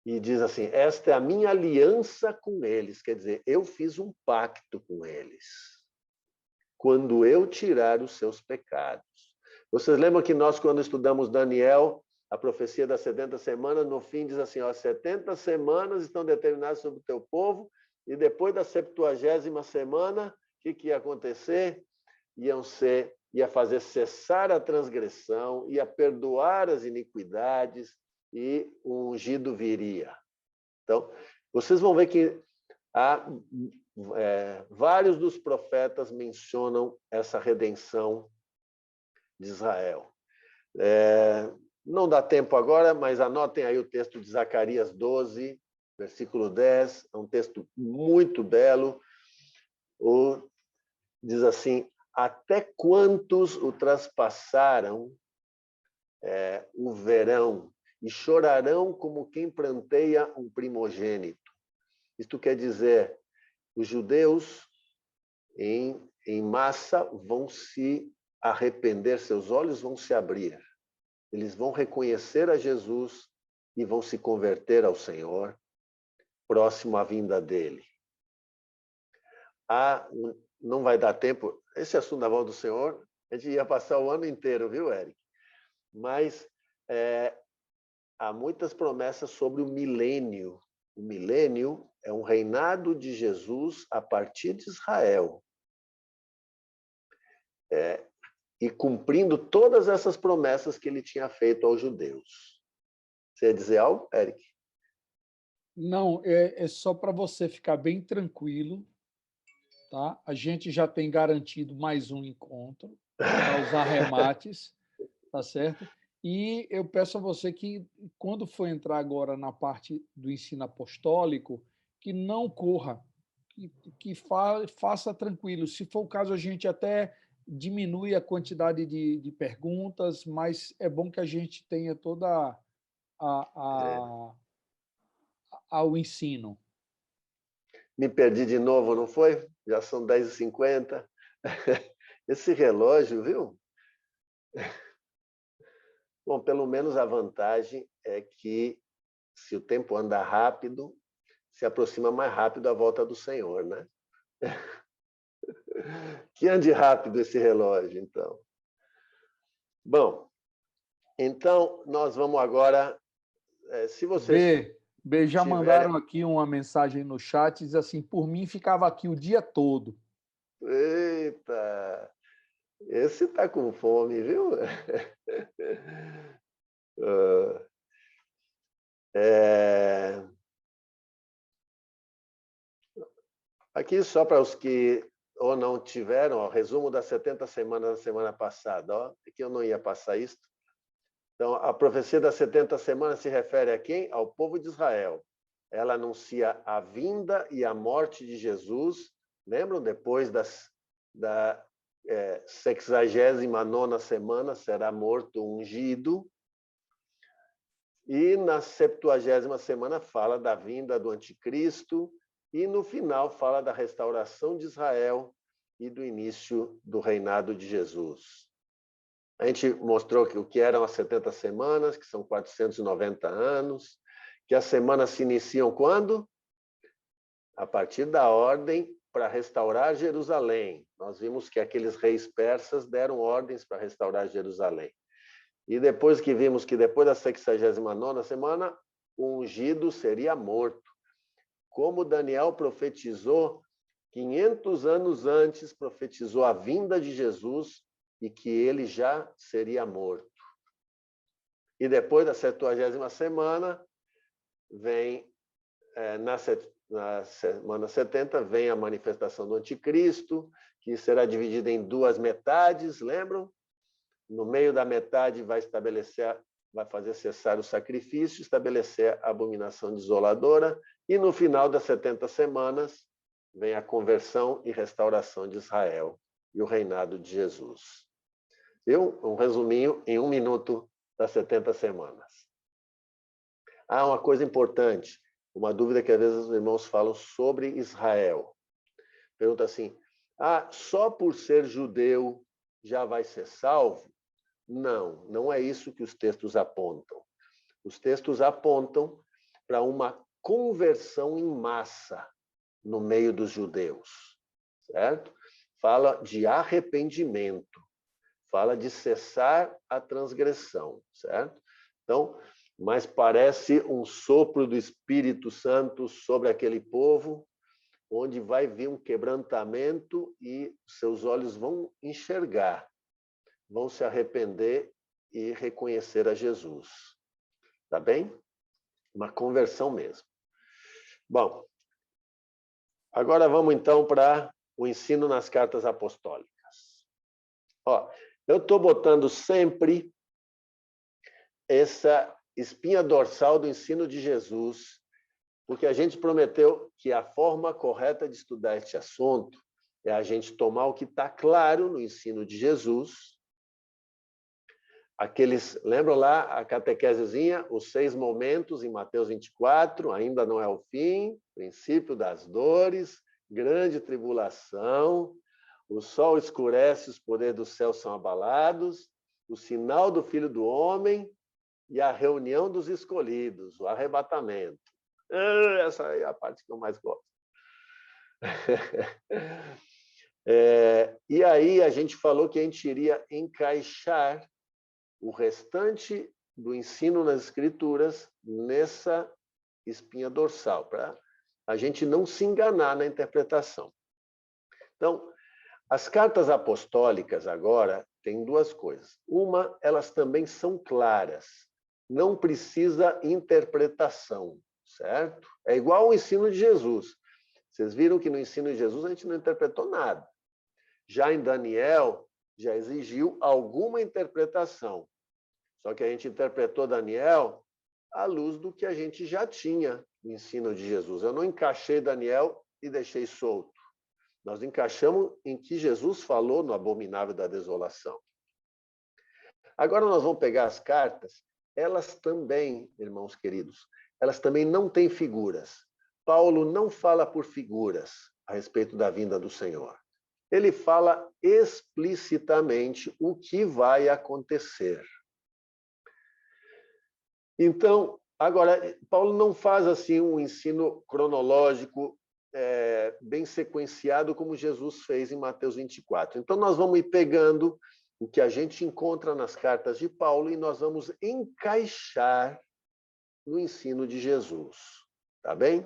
E diz assim, esta é a minha aliança com eles. Quer dizer, eu fiz um pacto com eles. Quando eu tirar os seus pecados. Vocês lembram que nós, quando estudamos Daniel, a profecia das 70 semanas, no fim diz assim, 70 semanas estão determinadas sobre o teu povo, e depois da 70ª semana, o que ia acontecer? Ia fazer cessar a transgressão, ia perdoar as iniquidades, e o ungido viria. Então, vocês vão ver que vários dos profetas mencionam essa redenção de Israel. Não dá tempo agora, mas anotem aí o texto de Zacarias 12, versículo 10, é um texto muito belo. Diz assim: até quantos o traspassaram o verão e chorarão como quem pranteia um primogênito. Isto quer dizer, os judeus em massa vão se arrepender, seus olhos vão se abrir. Eles vão reconhecer a Jesus e vão se converter ao Senhor, próximo à vinda dele. Não vai dar tempo. Esse assunto da volta do Senhor, a gente ia passar o ano inteiro, viu, Eric? Mas há muitas promessas sobre o milênio. O milênio é um reinado de Jesus a partir de Israel. E cumprindo todas essas promessas que ele tinha feito aos judeus. Você ia dizer algo, Eric? Não, é só para você ficar bem tranquilo, tá? A gente já tem garantido mais um encontro para os arremates, tá certo? E eu peço a você que, quando for entrar agora na parte do ensino apostólico, que não corra, que faça tranquilo. Se for o caso, a gente até diminui a quantidade de perguntas, mas é bom que a gente tenha toda ao ensino. Me perdi de novo, não foi? Já são 10h50. Esse relógio, viu? Bom, pelo menos a vantagem é que, se o tempo anda rápido, se aproxima mais rápido a volta do Senhor, né? Que ande rápido esse relógio, então. Bom, então nós vamos agora... Se vocês Já mandaram aqui uma mensagem no chat, diz assim, por mim ficava aqui o dia todo. Eita! Esse está com fome, viu? Aqui, só para os que ou não tiveram, ó, resumo das 70 semanas da semana passada. Ó, aqui eu não ia passar isso. Então, a profecia das 70 semanas se refere a quem? Ao povo de Israel. Ela anuncia a vinda e a morte de Jesus. Lembram? Depois da 69ª semana, será morto ungido. E na 70ª semana fala da vinda do anticristo. E no final fala da restauração de Israel e do início do reinado de Jesus. A gente mostrou o que eram as 70 semanas, que são 490 anos, que as semanas se iniciam quando? A partir da ordem para restaurar Jerusalém. Nós vimos que aqueles reis persas deram ordens para restaurar Jerusalém. E depois que vimos que depois da 69ª semana, o ungido seria morto. Como Daniel profetizou, 500 anos antes, profetizou a vinda de Jesus e que ele já seria morto. E depois da 70ª semana, vem, na semana 70, vem a manifestação do anticristo, que será dividida em duas metades, lembram? No meio da metade vai fazer cessar o sacrifício, estabelecer a abominação desoladora, e no final das 70 semanas vem a conversão e restauração de Israel e o reinado de Jesus. Viu? Um resuminho em 1 minuto das 70 semanas. Uma coisa importante, uma dúvida que às vezes os irmãos falam sobre Israel. Pergunta assim, só por ser judeu já vai ser salvo? Não, não é isso que os textos apontam. Os textos apontam para uma conversão em massa no meio dos judeus, certo? Fala de arrependimento, fala de cessar a transgressão, certo? Então, mas parece um sopro do Espírito Santo sobre aquele povo, onde vai vir um quebrantamento e seus olhos vão enxergar, vão se arrepender e reconhecer a Jesus. tá bem? Uma conversão mesmo. Bom, agora vamos então para o ensino nas cartas apostólicas. Ó, eu estou botando sempre essa espinha dorsal do ensino de Jesus, porque a gente prometeu que a forma correta de estudar este assunto é a gente tomar o que está claro no ensino de Jesus. Lembram lá a catequesezinha, os 6 momentos em Mateus 24, ainda não é o fim, princípio das dores, grande tribulação, o sol escurece, os poderes do céu são abalados, o sinal do Filho do Homem e a reunião dos escolhidos, o arrebatamento. Essa é a parte que eu mais gosto. E aí a gente falou que a gente iria encaixar o restante do ensino nas Escrituras nessa espinha dorsal, para a gente não se enganar na interpretação. Então, as cartas apostólicas agora têm 2 coisas. Uma, elas também são claras, não precisa interpretação, certo? É igual ao ensino de Jesus. Vocês viram que no ensino de Jesus a gente não interpretou nada. Já em Daniel, já exigiu alguma interpretação. Só que a gente interpretou Daniel à luz do que a gente já tinha no ensino de Jesus. Eu não encaixei Daniel e deixei solto. Nós encaixamos em que Jesus falou no Abominável da Desolação. Agora nós vamos pegar as cartas. Elas também, irmãos queridos, elas também não têm figuras. Paulo não fala por figuras a respeito da vinda do Senhor. Ele fala explicitamente o que vai acontecer. Então, agora, Paulo não faz assim um ensino cronológico bem sequenciado como Jesus fez em Mateus 24. Então, nós vamos ir pegando o que a gente encontra nas cartas de Paulo e nós vamos encaixar no ensino de Jesus. Tá bem?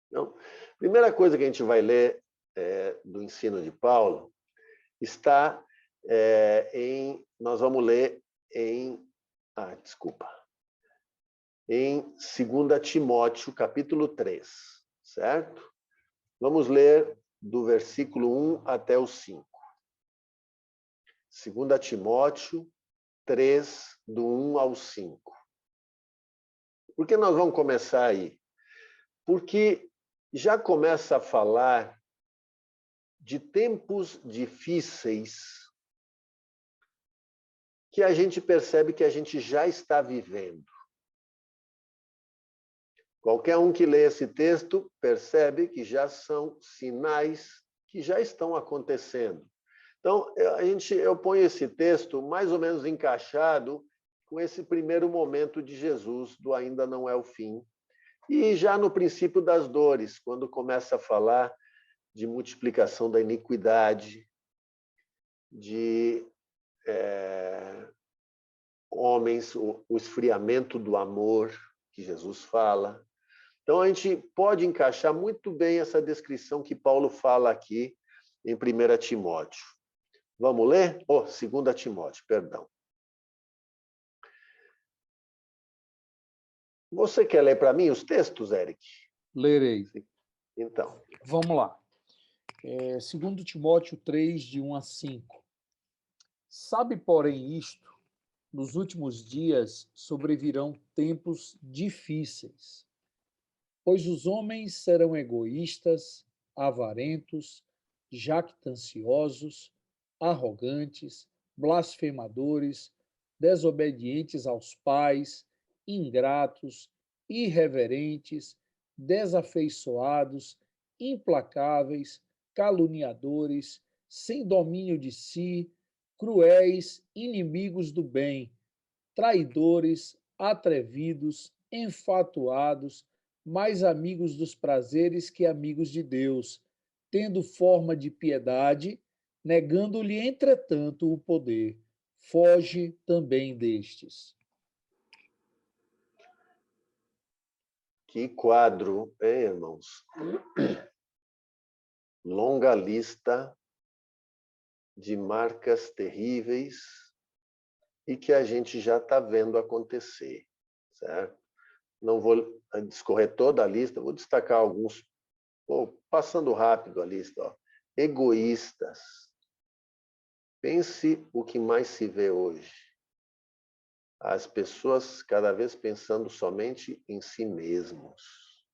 Então, a primeira coisa que a gente vai ler do ensino de Paulo está nós vamos ler em 2 Timóteo, capítulo 3, certo? Vamos ler do versículo 1 até o 5. 2 Timóteo 3, do 1 ao 5. Por que nós vamos começar aí? Porque já começa a falar de tempos difíceis que a gente percebe que a gente já está vivendo. Qualquer um que lê esse texto percebe que já são sinais que já estão acontecendo. Então, eu ponho esse texto mais ou menos encaixado com esse primeiro momento de Jesus, do ainda não é o fim. E já no princípio das dores, quando começa a falar de multiplicação da iniquidade, de homens, o esfriamento do amor, que Jesus fala. Então, a gente pode encaixar muito bem essa descrição que Paulo fala aqui em 1 Timóteo. Vamos ler? 2 Timóteo, perdão. Você quer ler para mim os textos, Eric? Lerei. Então. Vamos lá. 2 Timóteo 3, de 1 a 5. Sabe, porém, isto, nos últimos dias sobrevirão tempos difíceis, pois os homens serão egoístas, avarentos, jactanciosos, arrogantes, blasfemadores, desobedientes aos pais, ingratos, irreverentes, desafeiçoados, implacáveis, caluniadores, sem domínio de si, cruéis, inimigos do bem, traidores, atrevidos, enfatuados, mais amigos dos prazeres que amigos de Deus, tendo forma de piedade, negando-lhe, entretanto, o poder. Foge também destes. Que quadro, hein, irmãos? Longa lista de marcas terríveis e que a gente já está vendo acontecer, certo? Não vou discorrer toda a lista, vou destacar alguns, passando rápido a lista. Ó. Egoístas. Pense o que mais se vê hoje. As pessoas cada vez pensando somente em si mesmos.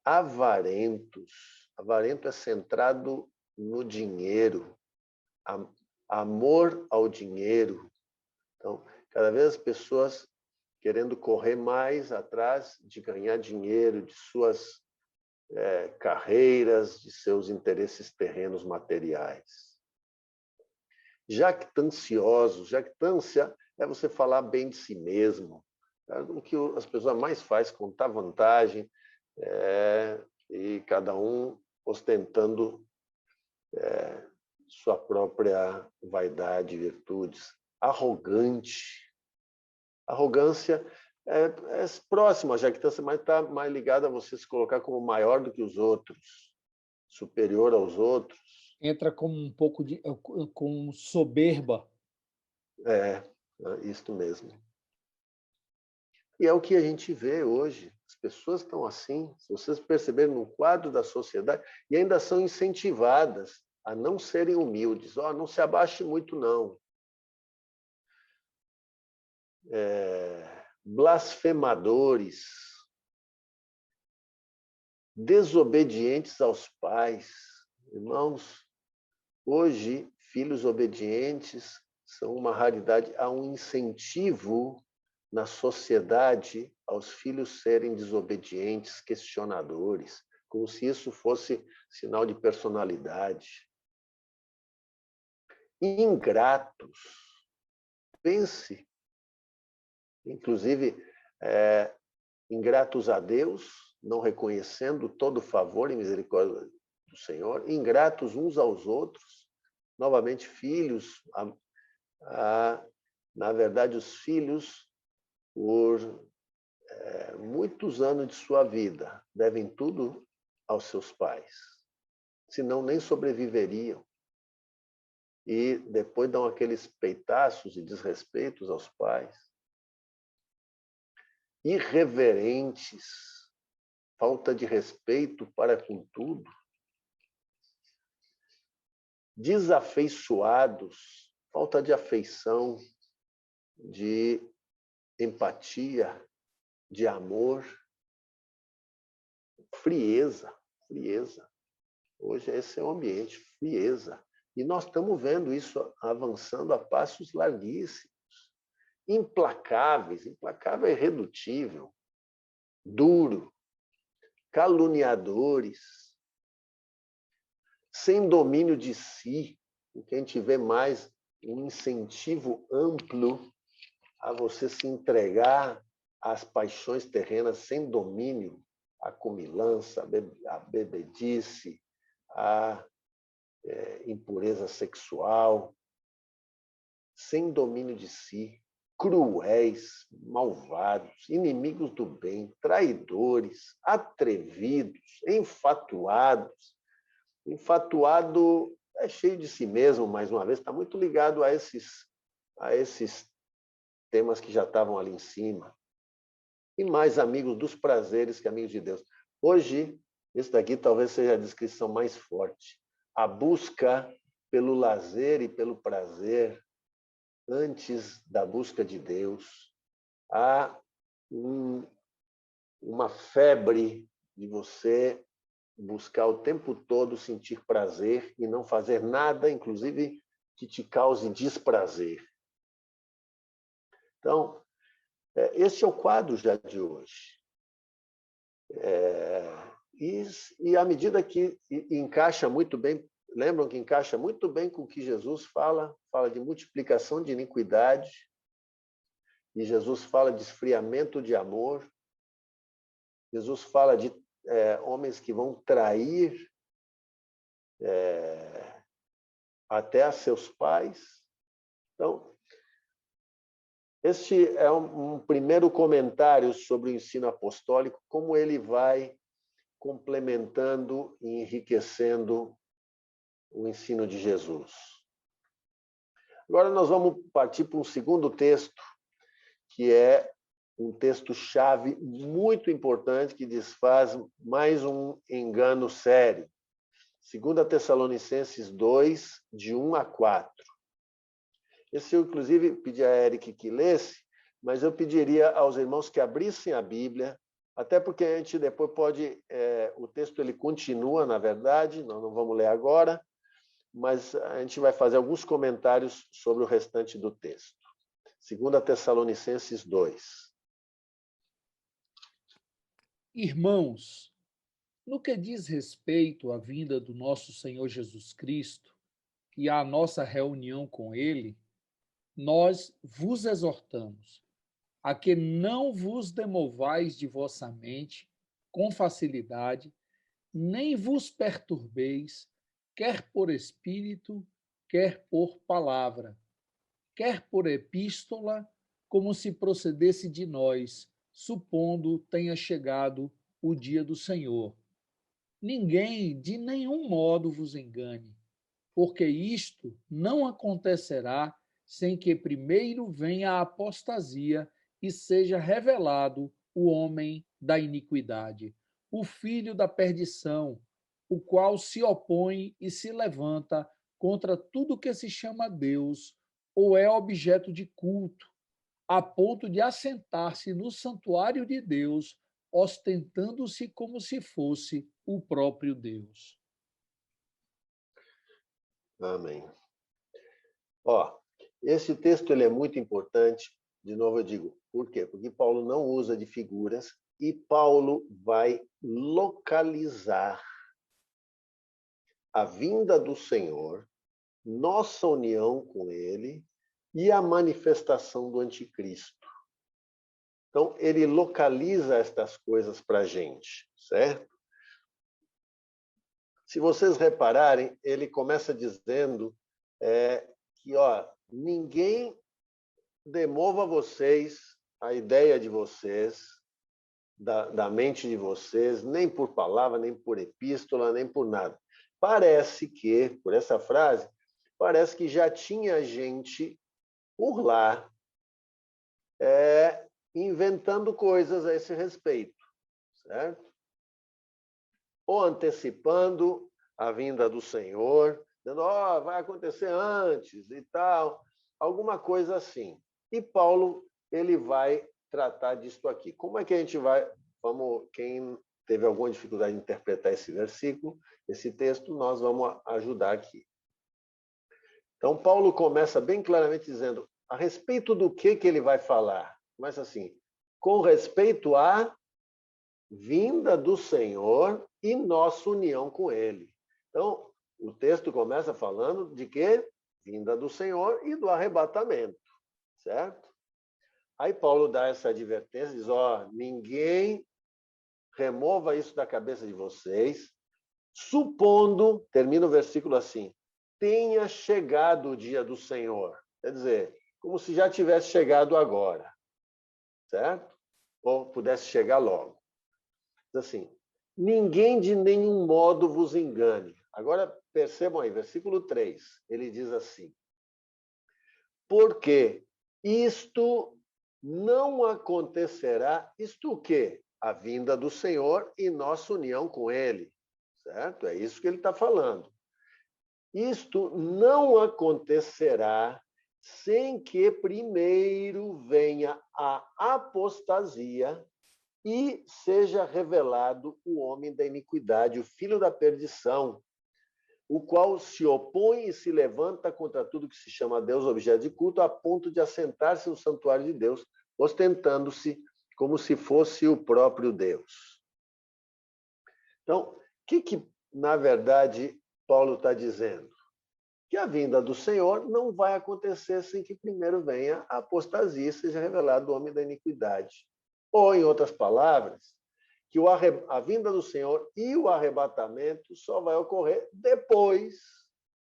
Avarentos. Avarento é centrado no dinheiro. Amor ao dinheiro. Então, cada vez as pessoas querendo correr mais atrás de ganhar dinheiro, de suas carreiras, de seus interesses terrenos materiais. Jactanciosos. Jactância é você falar bem de si mesmo. O que as pessoas mais fazem, contar vantagem, e cada um ostentando sua própria vaidade e virtudes. Arrogante. Arrogância é próxima à jactância, mas está mais ligada a você se colocar como maior do que os outros, superior aos outros. Entra como um pouco com soberba. É isso mesmo. E é o que a gente vê hoje. As pessoas estão assim, se vocês perceberem no quadro da sociedade, e ainda são incentivadas a não serem humildes. Não se abaixe muito, não. Blasfemadores, desobedientes aos pais. Irmãos, hoje, filhos obedientes são uma raridade. Há um incentivo na sociedade aos filhos serem desobedientes, questionadores, como se isso fosse sinal de personalidade. Ingratos. Pense, inclusive, ingratos a Deus, não reconhecendo todo o favor e misericórdia do Senhor, ingratos uns aos outros, novamente filhos, na verdade, os filhos, por muitos anos de sua vida, devem tudo aos seus pais, senão nem sobreviveriam. E depois dão aqueles peitaços e desrespeitos aos pais. Irreverentes, falta de respeito para com tudo. Desafeiçoados, falta de afeição, de empatia, de amor. Frieza. Hoje esse é o ambiente, frieza. E nós estamos vendo isso avançando a passos larguíssimos. Implacáveis, implacável é irredutível, duro, caluniadores, sem domínio de si, o que a gente vê mais um incentivo amplo a você se entregar às paixões terrenas sem domínio, à comilança, à bebedice, à impureza sexual, sem domínio de si, cruéis, malvados, inimigos do bem, traidores, atrevidos, enfatuados. Enfatuado é cheio de si mesmo, mais uma vez, está muito ligado a esses temas que já estavam ali em cima. E mais amigos dos prazeres que amigos de Deus. Hoje, esse daqui talvez seja a descrição mais forte. A busca pelo lazer e pelo prazer antes da busca de Deus. Há uma febre de você buscar o tempo todo sentir prazer e não fazer nada, inclusive, que te cause desprazer. Então, esse é o quadro já de hoje. E à medida que encaixa muito bem, lembram que encaixa muito bem com o que Jesus fala de multiplicação de iniquidade, e Jesus fala de esfriamento de amor, Jesus fala de homens que vão trair até a seus pais. Então, este é um primeiro comentário sobre o ensino apostólico, como ele vai complementando e enriquecendo o ensino de Jesus. Agora nós vamos partir para um segundo texto, que é um texto-chave muito importante que desfaz mais um engano sério. 2 Tessalonicenses 2, de 1 a 4. Esse eu, inclusive, pedi a Eric que lesse, mas eu pediria aos irmãos que abrissem a Bíblia, até porque a gente depois pode... o texto ele continua, na verdade, nós não vamos ler agora, mas a gente vai fazer alguns comentários sobre o restante do texto. 2 Tessalonicenses 2. Irmãos, no que diz respeito à vinda do nosso Senhor Jesus Cristo e à nossa reunião com Ele, nós vos exortamos a que não vos demovais de vossa mente com facilidade, nem vos perturbeis, quer por espírito, quer por palavra, quer por epístola, como se procedesse de nós, supondo tenha chegado o dia do Senhor. Ninguém de nenhum modo vos engane, porque isto não acontecerá sem que primeiro venha a apostasia e seja revelado o homem da iniquidade, o filho da perdição, o qual se opõe e se levanta contra tudo que se chama Deus ou é objeto de culto, a ponto de assentar-se no santuário de Deus, ostentando-se como se fosse o próprio Deus. Amém. Esse texto ele é muito importante. De novo eu digo, por quê? Porque Paulo não usa de figuras e Paulo vai localizar a vinda do Senhor, nossa união com Ele e a manifestação do anticristo. Então, ele localiza estas coisas para a gente, certo? Se vocês repararem, ele começa dizendo que ninguém demova vocês, a ideia de vocês, da mente de vocês, nem por palavra, nem por epístola, nem por nada. Parece que, por essa frase, parece que já tinha gente por lá inventando coisas a esse respeito, certo? Ou antecipando a vinda do Senhor, dizendo, vai acontecer antes e tal, alguma coisa assim. E Paulo, ele vai tratar disso aqui. Como é que a gente vai... quem teve alguma dificuldade de interpretar esse versículo, esse texto, nós vamos ajudar aqui. Então, Paulo começa bem claramente dizendo a respeito do que ele vai falar. Começa assim, com respeito à vinda do Senhor e nossa união com Ele. Então, o texto começa falando de quê? Vinda do Senhor e do arrebatamento, certo? Aí Paulo dá essa advertência, diz, ninguém remova isso da cabeça de vocês, supondo, termina o versículo assim, tenha chegado o dia do Senhor. Quer dizer, como se já tivesse chegado agora, certo? Ou pudesse chegar logo. Diz assim, ninguém de nenhum modo vos engane. Agora, percebam aí, versículo 3, ele diz assim, porque isto não acontecerá, isto o quê? A vinda do Senhor e nossa união com Ele, certo? É isso que ele está falando. Isto não acontecerá sem que primeiro venha a apostasia e seja revelado o homem da iniquidade, o filho da perdição, o qual se opõe e se levanta contra tudo que se chama Deus, objeto de culto, a ponto de assentar-se no santuário de Deus, ostentando-se como se fosse o próprio Deus. Então, o que na verdade, Paulo está dizendo? Que a vinda do Senhor não vai acontecer sem que primeiro venha a apostasia e seja revelado o homem da iniquidade. Ou, em outras palavras, que a vinda do Senhor e o arrebatamento só vai ocorrer depois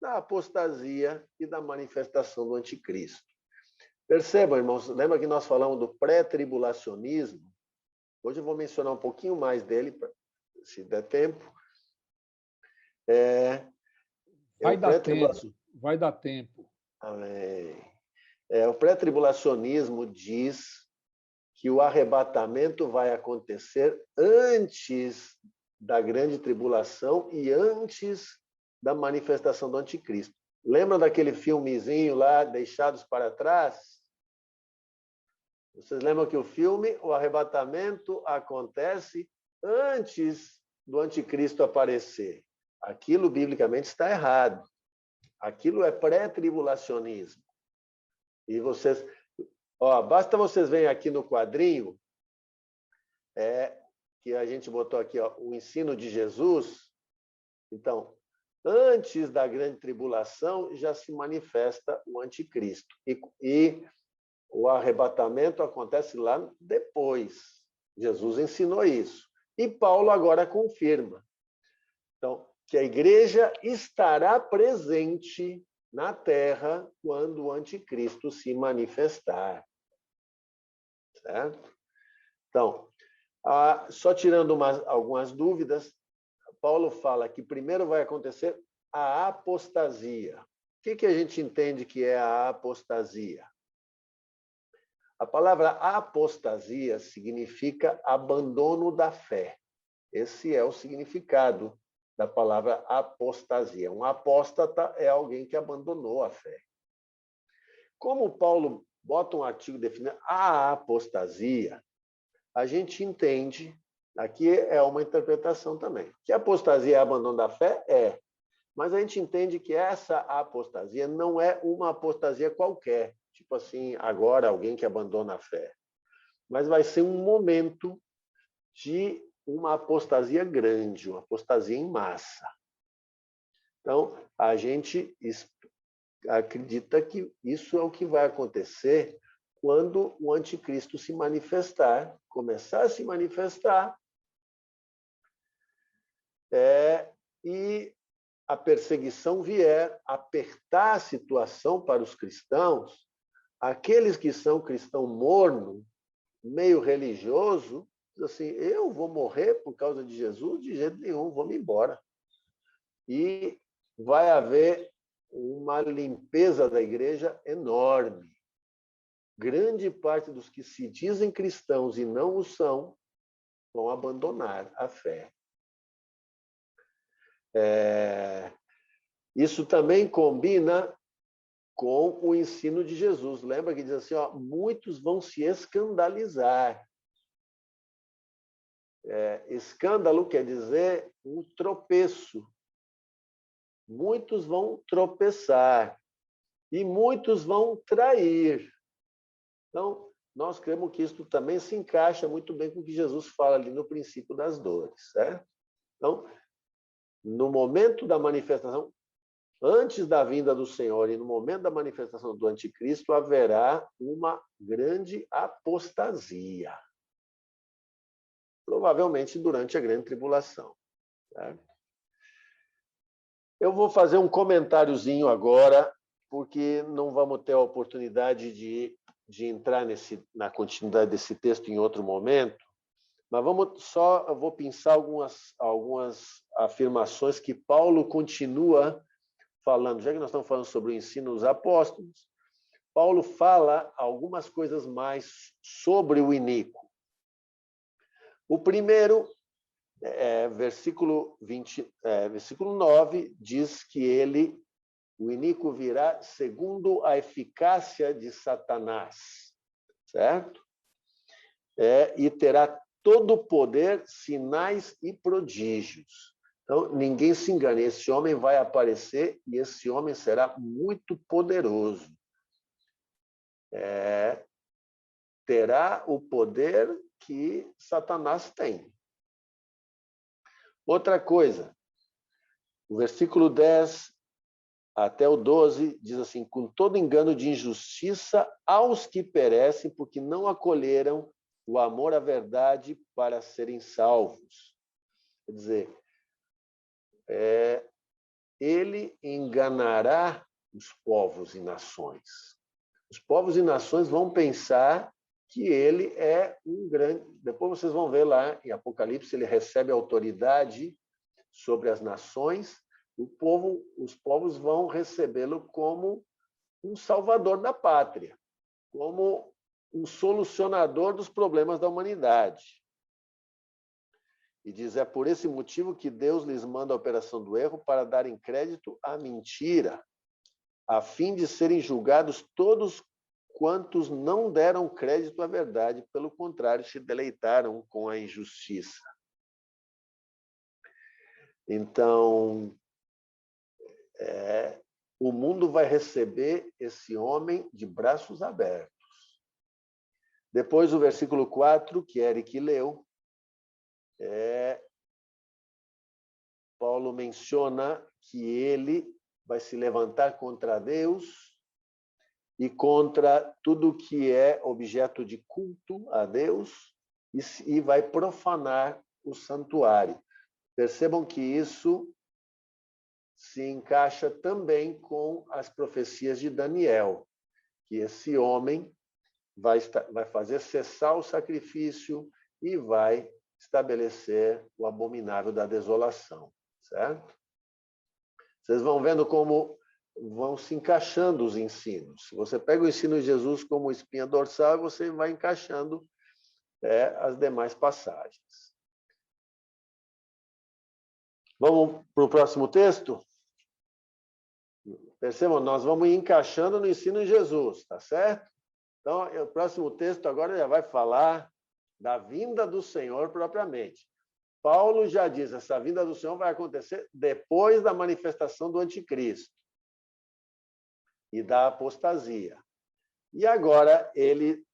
da apostasia e da manifestação do anticristo. Percebam, irmãos, lembra que nós falamos do pré-tribulacionismo? Hoje eu vou mencionar um pouquinho mais dele, se der tempo. Vai dar tempo. Amém. O pré-tribulacionismo diz que o arrebatamento vai acontecer antes da grande tribulação e antes da manifestação do anticristo. Lembra daquele filmezinho lá, Deixados para Trás? Vocês lembram que o arrebatamento acontece antes do anticristo aparecer. Aquilo, biblicamente, está errado. Aquilo é pré-tribulacionismo. E vocês... basta vocês verem aqui no quadrinho, que a gente botou aqui, o ensino de Jesus. Então, antes da grande tribulação, já se manifesta o anticristo. E o arrebatamento acontece lá depois. Jesus ensinou isso. E Paulo agora confirma. Então, que a igreja estará presente na terra quando o anticristo se manifestar. Certo? Então, só tirando algumas dúvidas, Paulo fala que primeiro vai acontecer a apostasia. O que a gente entende que é a apostasia? A palavra apostasia significa abandono da fé. Esse é o significado da palavra apostasia. Um apóstata é alguém que abandonou a fé. Como Paulo bota um artigo definindo a apostasia, a gente entende, aqui é uma interpretação também, que a apostasia é abandono da fé? É. Mas a gente entende que essa apostasia não é uma apostasia qualquer, tipo assim, agora alguém que abandona a fé. Mas vai ser um momento de uma apostasia grande, uma apostasia em massa. Então, a gente acredita que isso é o que vai acontecer quando o anticristo se manifestar, começar a se manifestar, e a perseguição vier apertar a situação para os cristãos, aqueles que são cristão morno, meio religioso, diz assim, eu vou morrer por causa de Jesus? De jeito nenhum, vou me embora. E vai haver uma limpeza da igreja enorme. Grande parte dos que se dizem cristãos e não o são, vão abandonar a fé. Isso também combina com o ensino de Jesus. Lembra que diz assim, muitos vão se escandalizar. Escândalo quer dizer um tropeço. Muitos vão tropeçar e muitos vão trair. Então, nós cremos que isso também se encaixa muito bem com o que Jesus fala ali no princípio das dores, certo? Então, no momento da manifestação, antes da vinda do Senhor e no momento da manifestação do anticristo, haverá uma grande apostasia. Provavelmente durante a grande tribulação. Certo? Eu vou fazer um comentáriozinho agora, porque não vamos ter a oportunidade de entrar na continuidade desse texto em outro momento, mas eu vou pensar algumas afirmações que Paulo continua falando. Já que nós estamos falando sobre o ensino dos apóstolos, Paulo fala algumas coisas mais sobre o iníquo. O primeiro, versículo 9, diz que o iníquo virá segundo a eficácia de Satanás, certo? E terá todo o poder, sinais e prodígios. Então, ninguém se engane, esse homem vai aparecer e esse homem será muito poderoso. Terá o poder que Satanás tem. Outra coisa, o versículo 10 até o 12 diz assim, com todo engano de injustiça aos que perecem, porque não acolheram o amor à verdade para serem salvos. Quer dizer, ele enganará os povos e nações. Os povos e nações vão pensar que ele é um grande... Depois vocês vão ver lá em Apocalipse, ele recebe autoridade sobre as nações. Os povos vão recebê-lo como um salvador da pátria, como um solucionador dos problemas da humanidade. E diz, é por esse motivo que Deus lhes manda a operação do erro para darem crédito à mentira, a fim de serem julgados todos quantos não deram crédito à verdade, pelo contrário, se deleitaram com a injustiça. Então, o mundo vai receber esse homem de braços abertos. Depois, o versículo 4, que Eric leu, Paulo menciona que ele vai se levantar contra Deus e contra tudo que é objeto de culto a Deus e vai profanar o santuário. Percebam que isso se encaixa também com as profecias de Daniel, que esse homem vai fazer cessar o sacrifício e vai estabelecer o abominável da desolação, certo? Vocês vão vendo como vão se encaixando os ensinos. Se você pega o ensino de Jesus como espinha dorsal, você vai encaixando as demais passagens. Vamos para o próximo texto? Percebam, nós vamos encaixando no ensino de Jesus, tá certo? Então, o próximo texto agora já vai falar da vinda do Senhor propriamente. Paulo já diz, essa vinda do Senhor vai acontecer depois da manifestação do anticristo e da apostasia. E agora ele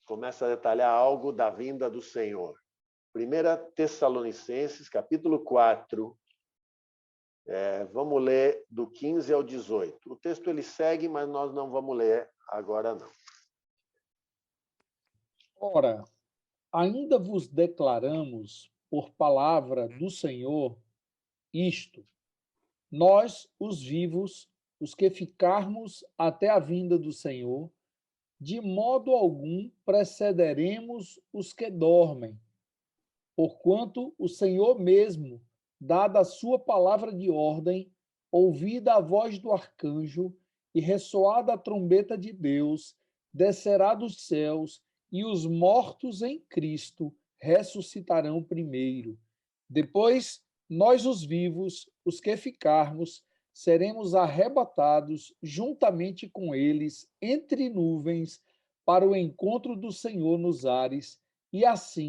começa a detalhar algo da vinda do Senhor. 1 Tessalonicenses, capítulo 4, vamos ler do 15 ao 18. O texto ele segue, mas nós não vamos ler agora, não. Ora, ainda vos declaramos, por palavra do Senhor, isto: nós, os vivos, os que ficarmos até a vinda do Senhor, de modo algum precederemos os que dormem, porquanto o Senhor mesmo, dada a sua palavra de ordem, ouvida a voz do arcanjo e ressoada a trombeta de Deus, descerá dos céus, e os mortos em Cristo ressuscitarão primeiro. Depois, nós, os vivos, os que ficarmos, seremos arrebatados juntamente com eles entre nuvens para o encontro do Senhor nos ares, e assim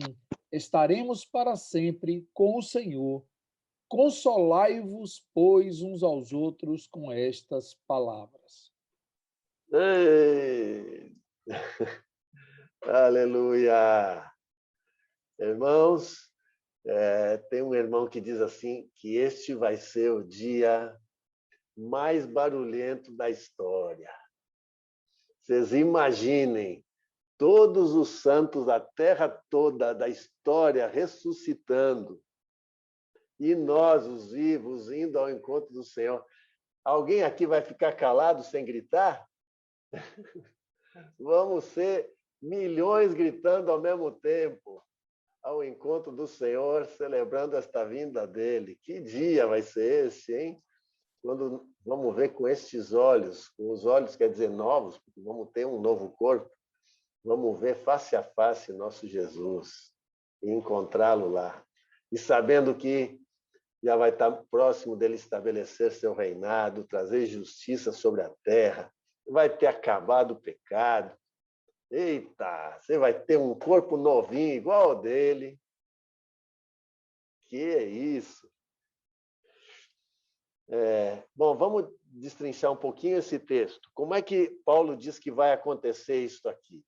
estaremos para sempre com o Senhor. Consolai-vos, pois, uns aos outros com estas palavras. Ei! Aleluia! Irmãos, tem um irmão que diz assim, que este vai ser o dia mais barulhento da história. Vocês imaginem todos os santos da terra toda, da história, ressuscitando. E nós, os vivos, indo ao encontro do Senhor. Alguém aqui vai ficar calado sem gritar? Vamos ser milhões gritando ao mesmo tempo ao encontro do Senhor, celebrando esta vinda dele. Que dia vai ser esse, hein? Quando vamos ver com estes olhos, com os olhos quer dizer novos, porque vamos ter um novo corpo, vamos ver face a face nosso Jesus e encontrá-lo lá. E sabendo que já vai estar próximo dele estabelecer seu reinado, trazer justiça sobre a terra, vai ter acabado o pecado. Eita, você vai ter um corpo novinho, igual ao dele. Que é isso? Bom, vamos destrinchar um pouquinho esse texto. Como é que Paulo diz que vai acontecer isso aqui?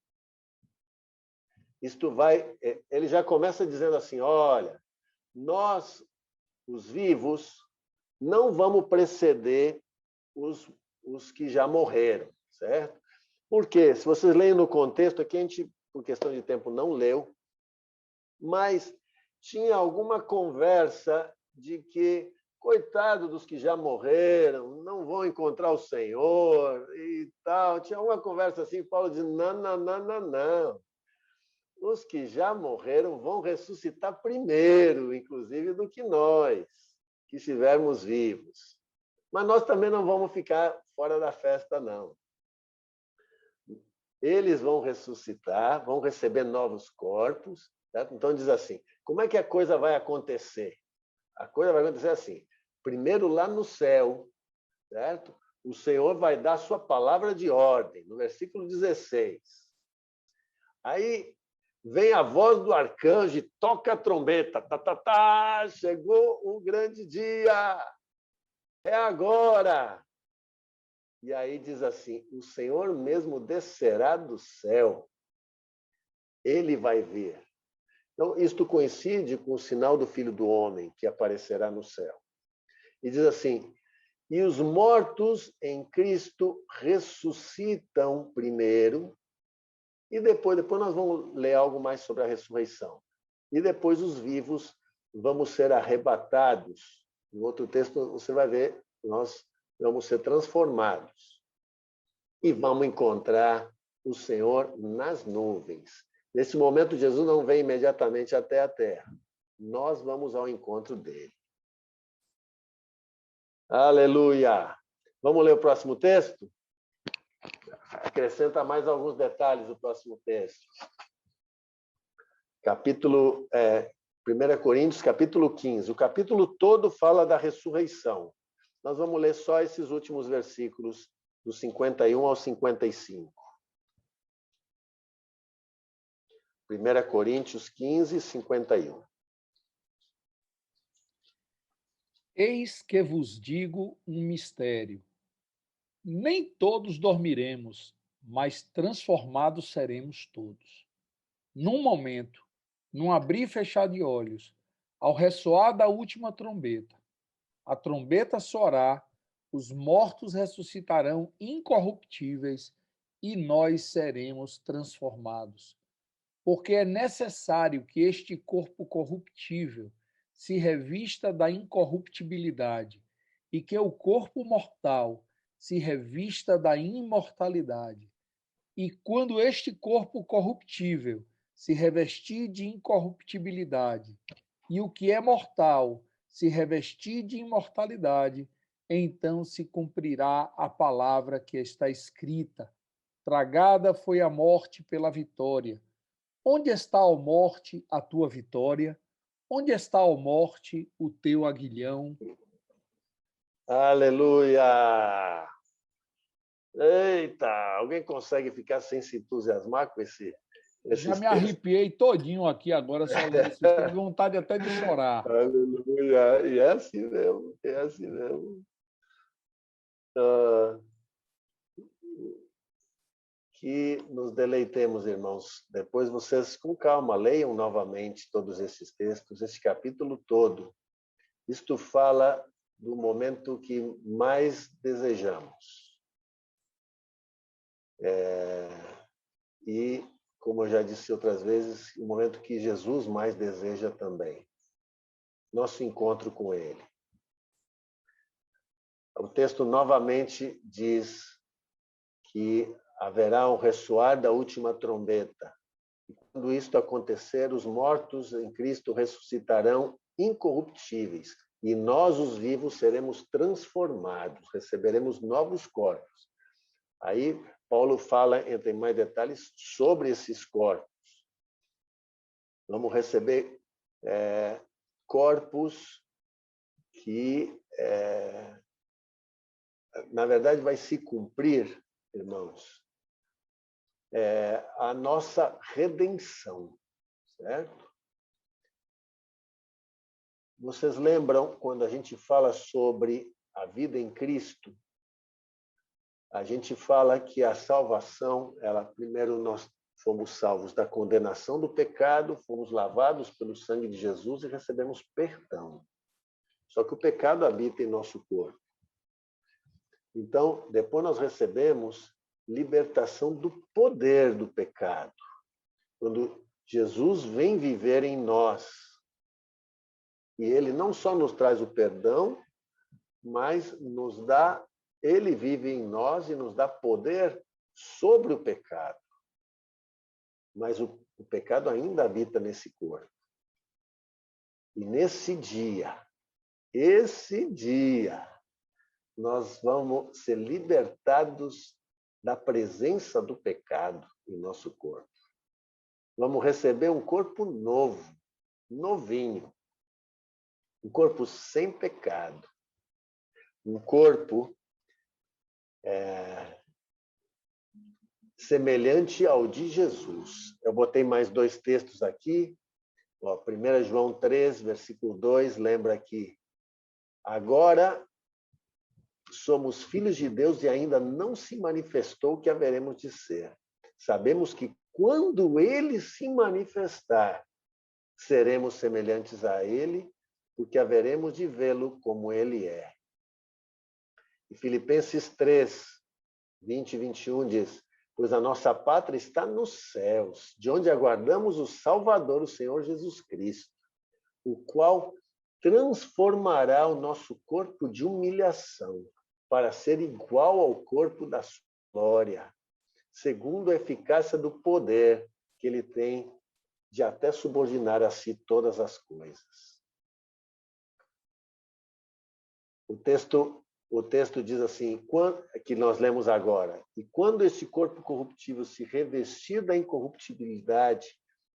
Ele já começa dizendo assim, olha, nós, os vivos, não vamos preceder os que já morreram, certo? Porque, se vocês leem no contexto, aqui a gente, por questão de tempo, não leu, mas tinha alguma conversa de que, coitado dos que já morreram, não vão encontrar o Senhor e tal. Tinha uma conversa assim, Paulo diz, não. Os que já morreram vão ressuscitar primeiro, inclusive, do que nós, que estivermos vivos. Mas nós também não vamos ficar fora da festa, não. eles vão ressuscitar, vão receber novos corpos. Certo? Então, diz assim, como é que a coisa vai acontecer? A coisa vai acontecer assim, primeiro lá no céu, certo? O Senhor vai dar sua palavra de ordem, no versículo 16. Aí vem a voz do arcanjo e toca a trombeta. Tá, tá, tá, chegou o grande dia. É agora. E aí diz assim, o Senhor mesmo descerá do céu. Ele vai vir. Então, isto coincide com o sinal do Filho do Homem, que aparecerá no céu. E diz assim, e os mortos em Cristo ressuscitam primeiro, e depois nós vamos ler algo mais sobre a ressurreição. E depois os vivos vamos ser arrebatados. No outro texto você vai ver, nós vamos ser transformados. E vamos encontrar o Senhor nas nuvens. Nesse momento, Jesus não vem imediatamente até a terra. Nós vamos ao encontro dele. Aleluia! Vamos ler o próximo texto? Acrescenta mais alguns detalhes o próximo texto. Capítulo 1 Coríntios, capítulo 15. O capítulo todo fala da ressurreição. Nós vamos ler só esses últimos versículos, do 51 ao 55. 1 Coríntios 15, 51. Eis que vos digo um mistério. Nem todos dormiremos, mas transformados seremos todos. Num momento, num abrir e fechar de olhos, ao ressoar da última trombeta. A trombeta soará, os mortos ressuscitarão incorruptíveis e nós seremos transformados. Porque é necessário que este corpo corruptível se revista da incorruptibilidade e que o corpo mortal se revista da imortalidade. E quando este corpo corruptível se revestir de incorruptibilidade e o que é mortal se revestir de imortalidade, então se cumprirá a palavra que está escrita: tragada foi a morte pela vitória. Onde está, ó morte, a tua vitória? Onde está, ó morte, o teu aguilhão? Aleluia! Eita, alguém consegue ficar sem se entusiasmar com Já esses me textos? arrepiei todinho aqui agora, só lendo esses textos, vontade até de chorar. Aleluia! E é assim mesmo, é assim mesmo. Que nos deleitemos, irmãos. Depois vocês, com calma, leiam novamente todos esses textos, esse capítulo todo. Isto fala do momento que mais desejamos. E, como eu já disse outras vezes, o momento que Jesus mais deseja também. Nosso encontro com Ele. O texto novamente diz que haverá um ressoar da última trombeta. E quando isto acontecer, os mortos em Cristo ressuscitarão incorruptíveis, e nós, os vivos, seremos transformados, receberemos novos corpos. Aí, Paulo fala, entre mais detalhes, sobre esses corpos. Vamos receber corpos que, na verdade, vai se cumprir, irmãos, a nossa redenção, certo? Vocês lembram quando a gente fala sobre a vida em Cristo? A gente fala que a salvação, primeiro nós fomos salvos da condenação do pecado, fomos lavados pelo sangue de Jesus e recebemos perdão. Só que o pecado habita em nosso corpo. Então, depois nós recebemos libertação do poder do pecado. Quando Jesus vem viver em nós, e ele não só nos traz o perdão, mas ele vive em nós e nos dá poder sobre o pecado. Mas o pecado ainda habita nesse corpo. E esse dia, nós vamos ser libertados da presença do pecado em nosso corpo. Vamos receber um corpo novo, novinho. Um corpo sem pecado. Um corpo semelhante ao de Jesus. Eu botei mais 2 textos aqui. 1 João 3, versículo 2, lembra que agora somos filhos de Deus e ainda não se manifestou o que haveremos de ser. Sabemos que quando ele se manifestar, seremos semelhantes a ele, porque haveremos de vê-lo como ele é. E Filipenses 3, 20 e 21 diz: pois a nossa pátria está nos céus, de onde aguardamos o Salvador, o Senhor Jesus Cristo, o qual transformará o nosso corpo de humilhação para ser igual ao corpo da sua glória, segundo a eficácia do poder que ele tem de até subordinar a si todas as coisas. O texto diz assim, que nós lemos agora, e quando esse corpo corruptível se revestir da incorruptibilidade,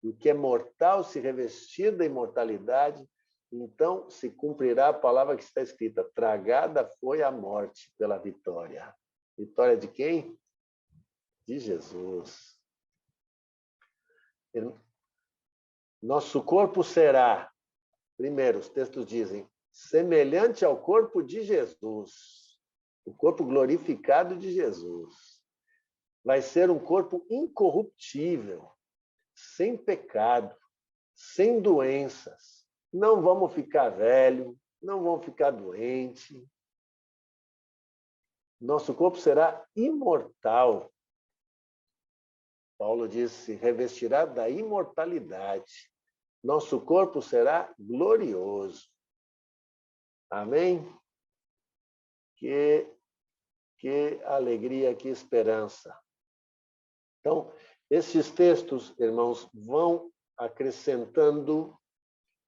e o que é mortal se revestir da imortalidade, então se cumprirá a palavra que está escrita, tragada foi a morte pela vitória. Vitória de quem? De Jesus. Nosso corpo será, primeiro, os textos dizem, semelhante ao corpo de Jesus, o corpo glorificado de Jesus. Vai ser um corpo incorruptível, sem pecado, sem doenças. Não vamos ficar velho, não vamos ficar doente. Nosso corpo será imortal. Paulo diz, se revestirá da imortalidade. Nosso corpo será glorioso. Amém? Que alegria, que esperança. Então, esses textos, irmãos, vão acrescentando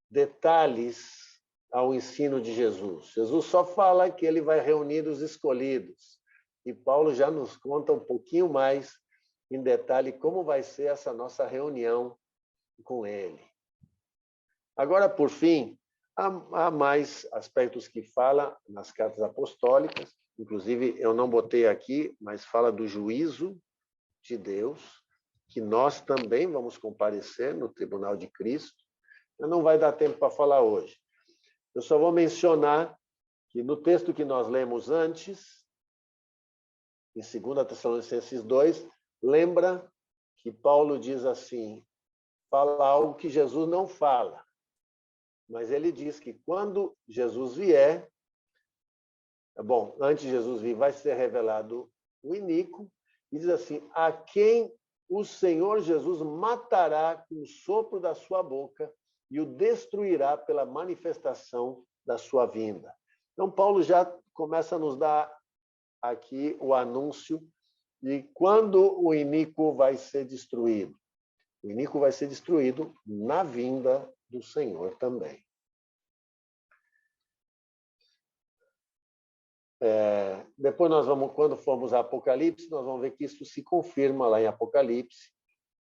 detalhes ao ensino de Jesus. Jesus só fala que ele vai reunir os escolhidos. E Paulo já nos conta um pouquinho mais em detalhe como vai ser essa nossa reunião com ele. Agora, por fim, há mais aspectos que fala nas cartas apostólicas, inclusive eu não botei aqui, mas fala do juízo de Deus, que nós também vamos comparecer no tribunal de Cristo. Mas não vai dar tempo para falar hoje. Eu só vou mencionar que no texto que nós lemos antes, em 2 Tessalonicenses 2, lembra que Paulo diz assim, fala algo que Jesus não fala. Mas ele diz que quando Jesus vier, antes de Jesus vir, vai ser revelado o iníquo, e diz assim, a quem o Senhor Jesus matará com o sopro da sua boca e o destruirá pela manifestação da sua vinda. Então, Paulo já começa a nos dar aqui o anúncio de quando o iníquo vai ser destruído. O iníquo vai ser destruído na vinda do Senhor também. Depois nós vamos, quando formos a Apocalipse, nós vamos ver que isso se confirma lá em Apocalipse,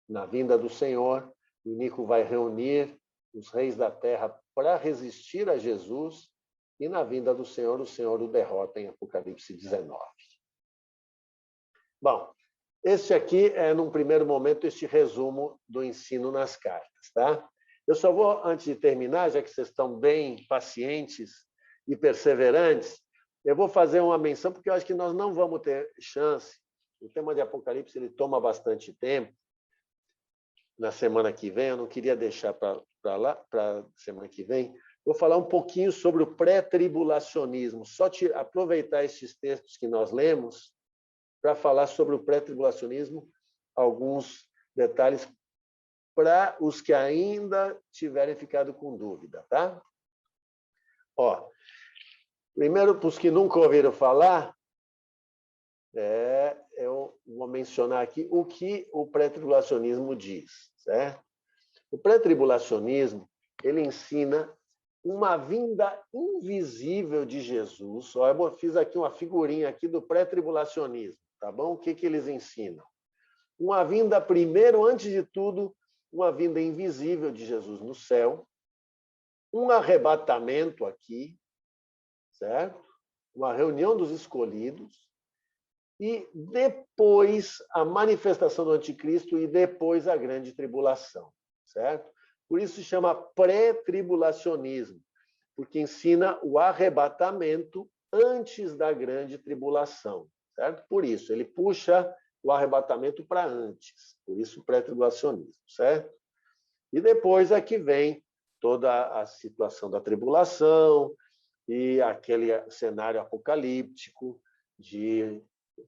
na vinda do Senhor. O iníquo vai reunir os reis da terra para resistir a Jesus, e na vinda do Senhor, o Senhor o derrota em Apocalipse 19. Bom, este aqui é, num primeiro momento, este resumo do ensino nas cartas, tá? Eu só vou, antes de terminar, já que vocês estão bem pacientes e perseverantes, eu vou fazer uma menção, porque eu acho que nós não vamos ter chance. O tema de Apocalipse ele toma bastante tempo. Na semana que vem, eu não queria deixar para a semana que vem. Vou falar um pouquinho sobre o pré-tribulacionismo, só aproveitar esses textos que nós lemos para falar sobre o pré-tribulacionismo, alguns detalhes para os que ainda tiverem ficado com dúvida, tá? Primeiro, para os que nunca ouviram falar, eu vou mencionar aqui o que o pré-tribulacionismo diz, certo? O pré-tribulacionismo, ele ensina uma vinda invisível de Jesus. Eu fiz aqui uma figurinha aqui do pré-tribulacionismo, tá bom? O que eles ensinam? Uma vinda primeiro, antes de tudo, uma vinda invisível de Jesus no céu, um arrebatamento aqui, certo? Uma reunião dos escolhidos, e depois a manifestação do anticristo e depois a grande tribulação, certo? Por isso se chama pré-tribulacionismo, porque ensina o arrebatamento antes da grande tribulação, certo? Por isso, ele puxa o arrebatamento para antes, por isso pré-tribulacionismo, certo? E depois é que vem toda a situação da tribulação e aquele cenário apocalíptico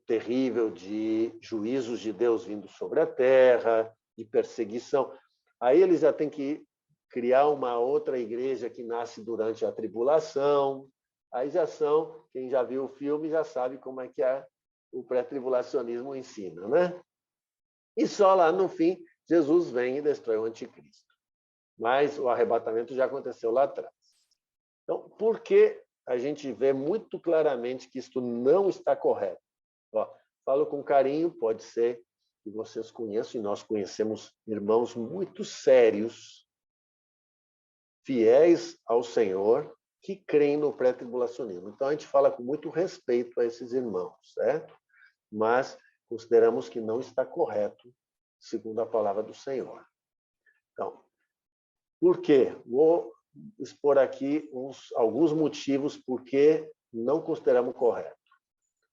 terrível de juízos de Deus vindo sobre a terra, de perseguição. Aí eles já têm que criar uma outra igreja que nasce durante a tribulação. Aí já são, quem já viu o filme já sabe como é que o pré-tribulacionismo ensina, né? E só lá no fim, Jesus vem e destrói o anticristo. Mas o arrebatamento já aconteceu lá atrás. Então, por que a gente vê muito claramente que isto não está correto? Ó, falo com carinho, pode ser que vocês conheçam, e nós conhecemos irmãos muito sérios, fiéis ao Senhor, que creem no pré-tribulacionismo. Então, a gente fala com muito respeito a esses irmãos, certo? Mas consideramos que não está correto, segundo a palavra do Senhor. Então, por quê? Vou expor aqui alguns motivos por que não consideramos correto.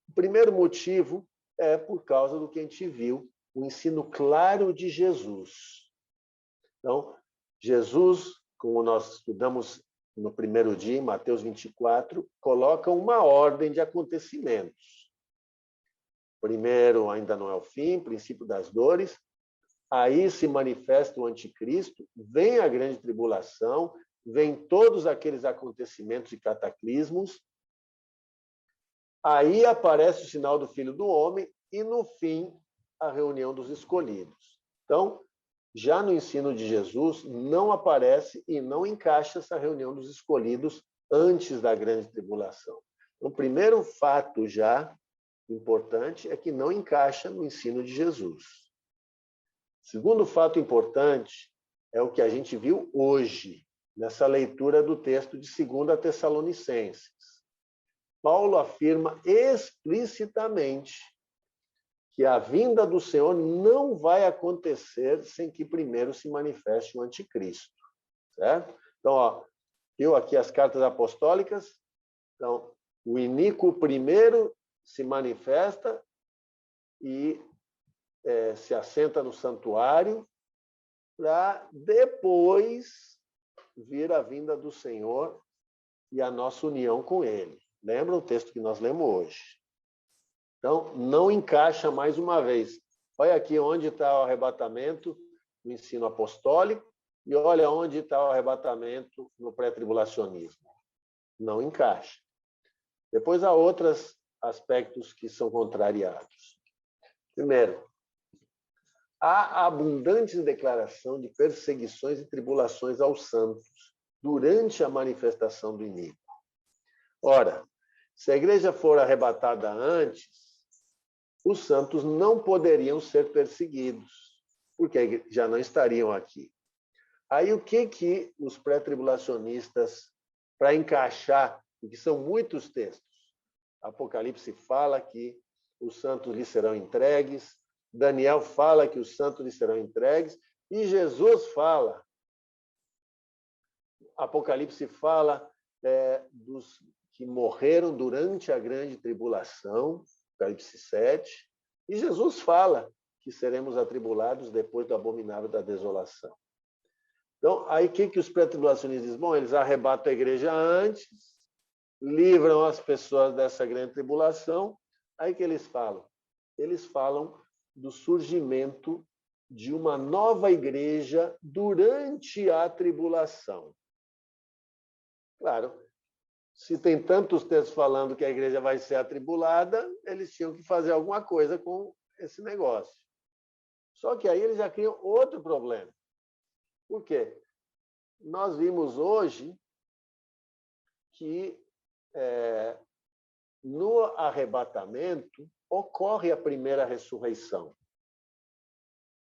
O primeiro motivo é por causa do que a gente viu, o ensino claro de Jesus. Então, Jesus, como nós estudamos no primeiro dia, em Mateus 24, coloca uma ordem de acontecimentos. Primeiro, ainda não é o fim, princípio das dores. Aí se manifesta o anticristo, vem a grande tribulação, vem todos aqueles acontecimentos e cataclismos. Aí aparece o sinal do Filho do Homem e, no fim, a reunião dos escolhidos. Então, já no ensino de Jesus, não aparece e não encaixa essa reunião dos escolhidos antes da grande tribulação. Então, o primeiro fato já importante é que não encaixa no ensino de Jesus. Segundo fato importante é o que a gente viu hoje, nessa leitura do texto de 2 Tessalonicenses. Paulo afirma explicitamente que a vinda do Senhor não vai acontecer sem que primeiro se manifeste o anticristo, certo? Então, viu aqui as cartas apostólicas? Então, o iníquo primeiro se manifesta e se assenta no santuário para depois vir a vinda do Senhor e a nossa união com Ele. Lembra o texto que nós lemos hoje? Então, não encaixa mais uma vez. Olha aqui onde está o arrebatamento no ensino apostólico e olha onde está o arrebatamento no pré-tribulacionismo. Não encaixa. Depois há outros aspectos que são contrariados. Primeiro, há abundante declaração de perseguições e tribulações aos santos durante a manifestação do iníquo. Ora, se a igreja for arrebatada antes, os santos não poderiam ser perseguidos, porque já não estariam aqui. Aí o que os pré-tribulacionistas, para encaixar, porque são muitos textos, Apocalipse fala que os santos lhes serão entregues, Daniel fala que os santos lhes serão entregues, e Jesus fala, Apocalipse fala dos que morreram durante a grande tribulação, Apocalipse 7, e Jesus fala que seremos atribulados depois do abominável da desolação. Então, aí o que os pré-tribulacionistas dizem? Bom, eles arrebatam a igreja antes, livram as pessoas dessa grande tribulação, aí que eles falam? Eles falam do surgimento de uma nova igreja durante a tribulação. Claro, se tem tantos textos falando que a igreja vai ser atribulada, eles tinham que fazer alguma coisa com esse negócio. Só que aí eles já criam outro problema. Por quê? Nós vimos hoje que no arrebatamento ocorre a primeira ressurreição.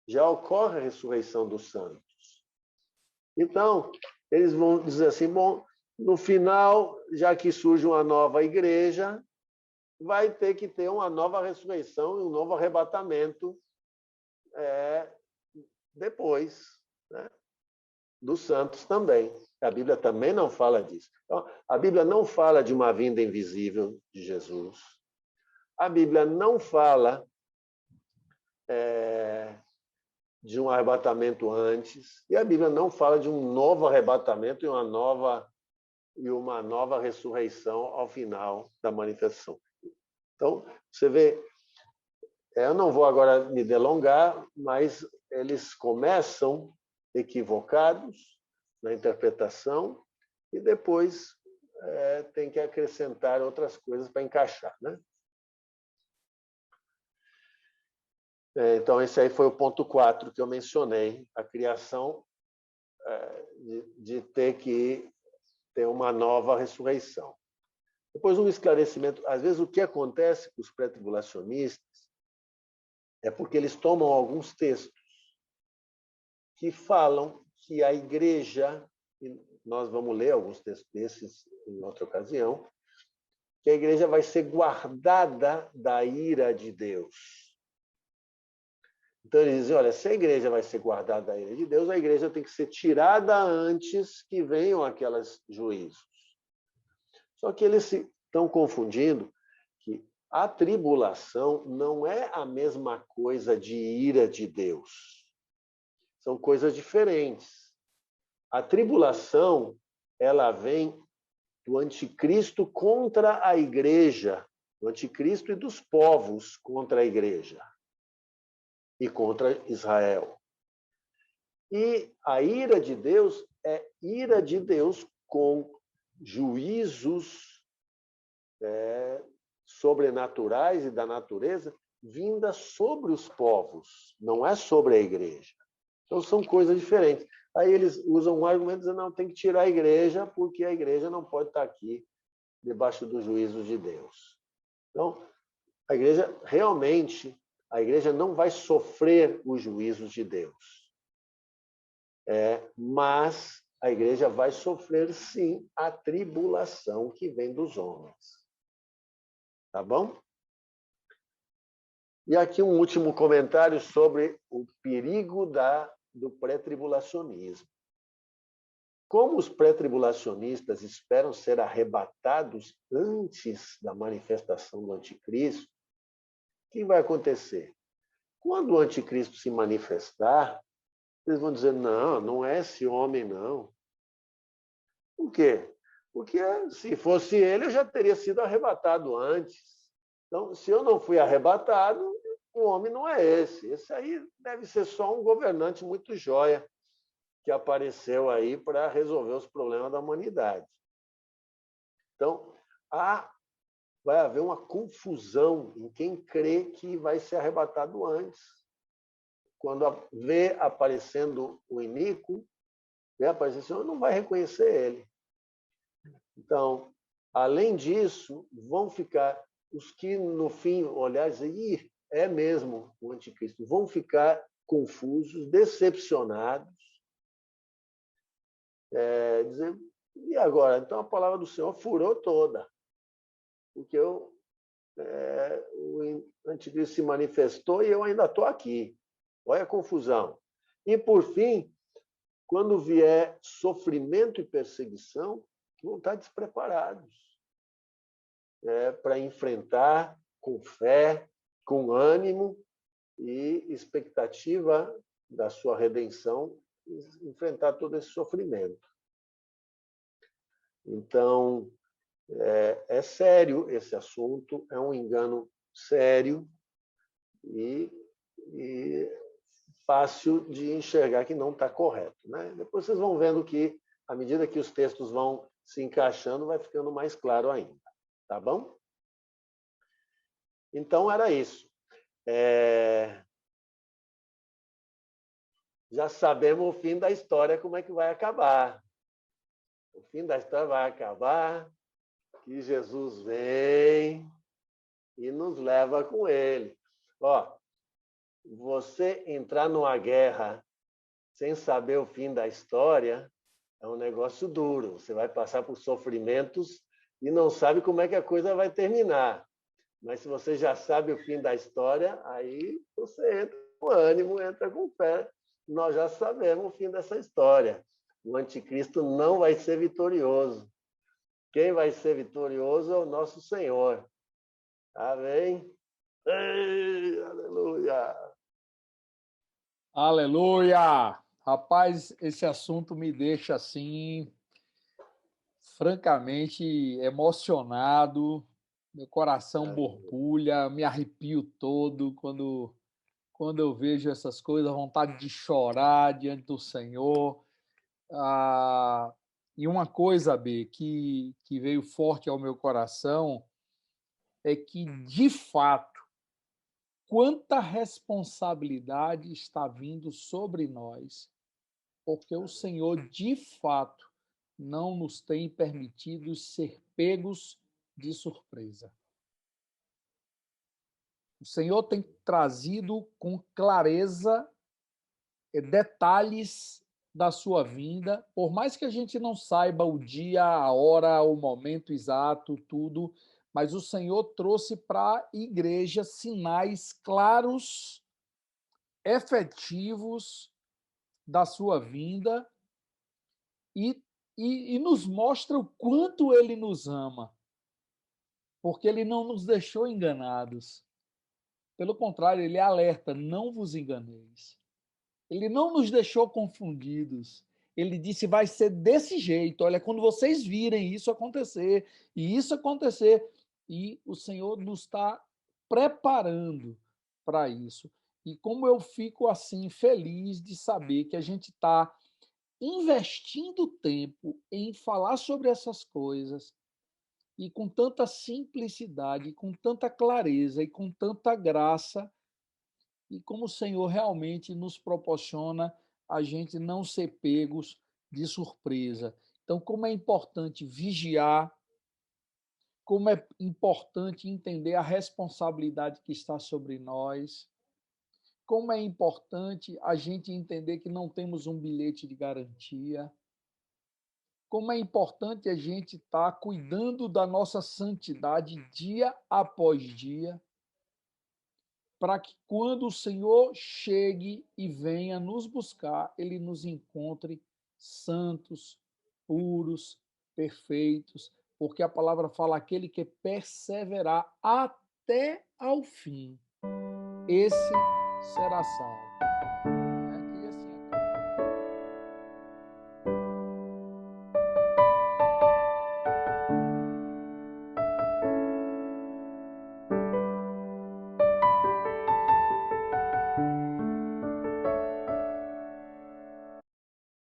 Já ocorre a ressurreição dos santos. Então, eles vão dizer assim, bom, no final, já que surge uma nova igreja, vai ter que ter uma nova ressurreição e um novo arrebatamento depois, né? Dos santos também. A Bíblia também não fala disso. Então, a Bíblia não fala de uma vinda invisível de Jesus. A Bíblia não fala de um arrebatamento antes. E a Bíblia não fala de um novo arrebatamento e uma nova ressurreição ao final da manifestação. Então, você vê, eu não vou agora me delongar, mas eles começam equivocados na interpretação e depois tem que acrescentar outras coisas para encaixar, né? Então, esse aí foi o ponto 4 que eu mencionei, a criação de ter que ter uma nova ressurreição. Depois, um esclarecimento. Às vezes, o que acontece com os pré-tribulacionistas é porque eles tomam alguns textos que falam que a igreja, e nós vamos ler alguns textos desses em outra ocasião, que a igreja vai ser guardada da ira de Deus. Então, eles dizem, olha, se a igreja vai ser guardada da ira de Deus, a igreja tem que ser tirada antes que venham aqueles juízos. Só que eles estão confundindo que a tribulação não é a mesma coisa de ira de Deus. São coisas diferentes. A tribulação, ela vem do anticristo contra a igreja, do anticristo e dos povos contra a igreja e contra Israel. E a ira de Deus é ira de Deus com juízos sobrenaturais e da natureza vinda sobre os povos, não é sobre a igreja. Então, são coisas diferentes. Aí eles usam um argumento dizendo, não, tem que tirar a igreja, porque a igreja não pode estar aqui debaixo do juízo de Deus. Então, a igreja realmente, a igreja não vai sofrer os juízos de Deus. Mas a igreja vai sofrer, sim, a tribulação que vem dos homens. Tá bom? E aqui um último comentário sobre o perigo do pré-tribulacionismo. Como os pré-tribulacionistas esperam ser arrebatados antes da manifestação do anticristo, o que vai acontecer? Quando o anticristo se manifestar, eles vão dizer, não, não é esse homem, não. Por quê? Porque se fosse ele, eu já teria sido arrebatado antes. Então, se eu não fui arrebatado, o homem não é esse. Esse aí deve ser só um governante muito joia que apareceu aí para resolver os problemas da humanidade. Então, vai haver uma confusão em quem crê que vai ser arrebatado antes. Quando vê aparecendo o iníquo, vê aparecendo, o Senhor não vai reconhecer ele. Então, além disso, vão ficar os que, no fim, olhar e dizer, é mesmo o anticristo, vão ficar confusos, decepcionados, dizer, e agora? Então, a palavra do Senhor furou toda, porque o anticristo se manifestou e eu ainda estou aqui. Olha a confusão. E, por fim, quando vier sofrimento e perseguição, vão estar despreparados para enfrentar com fé, com ânimo e expectativa da sua redenção, enfrentar todo esse sofrimento. Então, é sério esse assunto, é um engano sério e fácil de enxergar que não está correto, né? Depois vocês vão vendo que, à medida que os textos vão se encaixando, vai ficando mais claro ainda. Tá bom? Então, era isso. Já sabemos o fim da história, como é que vai acabar. O fim da história vai acabar, que Jesus vem, e nos leva com ele. Ó, você entrar numa guerra sem saber o fim da história é um negócio duro. Você vai passar por sofrimentos e não sabe como é que a coisa vai terminar. Mas se você já sabe o fim da história, aí você entra com ânimo, entra com fé. Nós já sabemos o fim dessa história. O anticristo não vai ser vitorioso. Quem vai ser vitorioso é o nosso Senhor. Amém? Ei, aleluia! Aleluia! Rapaz, esse assunto me deixa assim, francamente emocionado, meu coração borbulha, me arrepio todo quando eu vejo essas coisas, vontade de chorar diante do Senhor. E uma coisa, B, que veio forte ao meu coração é que, de fato, quanta responsabilidade está vindo sobre nós, porque o Senhor, de fato, não nos tem permitido ser pegos de surpresa. O Senhor tem trazido com clareza detalhes da sua vinda, por mais que a gente não saiba o dia, a hora, o momento exato, tudo, mas o Senhor trouxe para a igreja sinais claros, efetivos da sua vinda e, e nos mostra o quanto ele nos ama, porque ele não nos deixou enganados. Pelo contrário, ele alerta: não vos enganeis. Ele não nos deixou confundidos. Ele disse: vai ser desse jeito. Olha, quando vocês virem isso acontecer, e isso acontecer, e o Senhor nos está preparando para isso. E como eu fico assim feliz de saber que a gente está investindo tempo em falar sobre essas coisas e com tanta simplicidade, com tanta clareza e com tanta graça, e como o Senhor realmente nos proporciona a gente não ser pegos de surpresa. Então, como é importante vigiar, como é importante entender a responsabilidade que está sobre nós, como é importante a gente entender que não temos um bilhete de garantia, como é importante a gente estar cuidando da nossa santidade dia após dia, para que quando o Senhor chegue e venha nos buscar, ele nos encontre santos, puros, perfeitos, porque a palavra fala: aquele que perseverar até ao fim, esse será salvo.